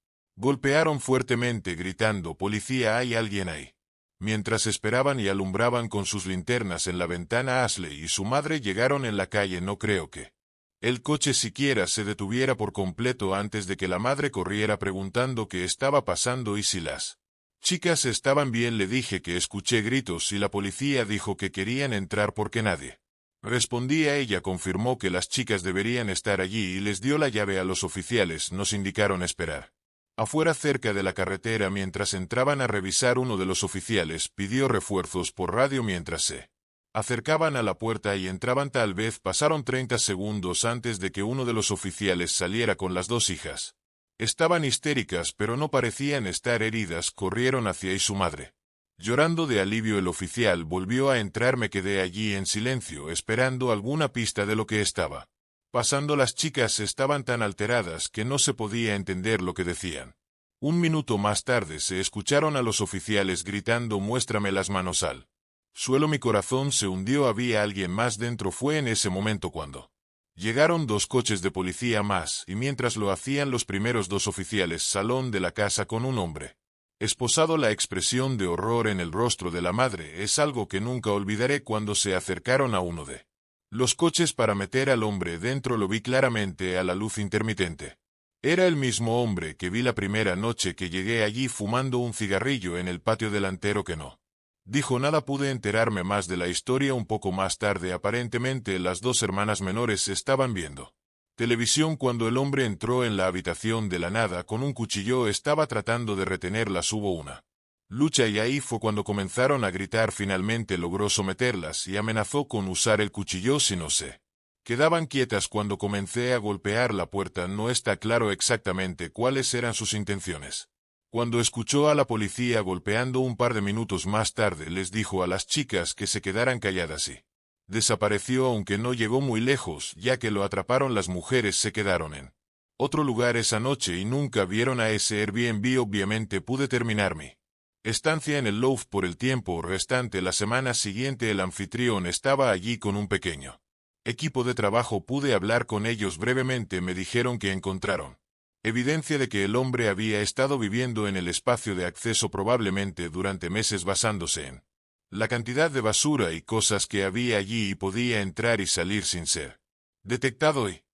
Golpearon fuertemente gritando «¡Policía, hay alguien ahí!». Mientras esperaban y alumbraban con sus linternas en la ventana, Ashley y su madre llegaron en la calle. No creo que el coche siquiera se detuviera por completo antes de que la madre corriera preguntando qué estaba pasando y si las chicas estaban bien. Le dije que escuché gritos y la policía dijo que querían entrar porque nadie respondía. Ella confirmó que las chicas deberían estar allí y les dio la llave a los oficiales. Nos indicaron esperar afuera cerca de la carretera mientras entraban a revisar. Uno de los oficiales pidió refuerzos por radio mientras se acercaban a la puerta y entraban. Tal vez pasaron 30 segundos antes de que uno de los oficiales saliera con las dos hijas. Estaban histéricas pero no parecían estar heridas. Corrieron hacia su madre. Llorando de alivio, el oficial volvió a entrar. Me quedé allí en silencio esperando alguna pista de lo que estaba pasando. Las chicas estaban tan alteradas que no se podía entender lo que decían. Un minuto más tarde se escucharon a los oficiales gritando «muéstrame las manos al suelo». Mi corazón se hundió. Había alguien más dentro. Fue en ese momento cuando llegaron 2 coches de policía más, y mientras lo hacían los primeros 2 oficiales salón de la casa con un hombre esposado. La expresión de horror en el rostro de la madre es algo que nunca olvidaré. Cuando se acercaron a uno de los coches para meter al hombre dentro, lo vi claramente a la luz intermitente. Era el mismo hombre que vi la primera noche que llegué allí fumando un cigarrillo en el patio delantero. Que no dijo nada. Pude enterarme más de la historia un poco más tarde. Aparentemente las 2 hermanas menores estaban viendo televisión cuando el hombre entró en la habitación de la nada con un cuchillo. Estaba tratando de retenerlas. Hubo una lucha y ahí fue cuando comenzaron a gritar. Finalmente logró someterlas y amenazó con usar el cuchillo si no se quedaban quietas. Cuando comencé a golpear la puerta, no está claro exactamente cuáles eran sus intenciones. Cuando escuchó a la policía golpeando un par de minutos más tarde, les dijo a las chicas que se quedaran calladas y desapareció, aunque no llegó muy lejos, ya que lo atraparon. Las mujeres se quedaron en otro lugar esa noche y nunca vieron a ese Airbnb. Obviamente pude terminar mi estancia en el loft por el tiempo restante. La semana siguiente el anfitrión estaba allí con un pequeño equipo de trabajo. Pude hablar con ellos brevemente. Me dijeron que encontraron evidencia de que el hombre había estado viviendo en el espacio de acceso probablemente durante meses, basándose en la cantidad de basura y cosas que había allí, y podía entrar y salir sin ser detectado y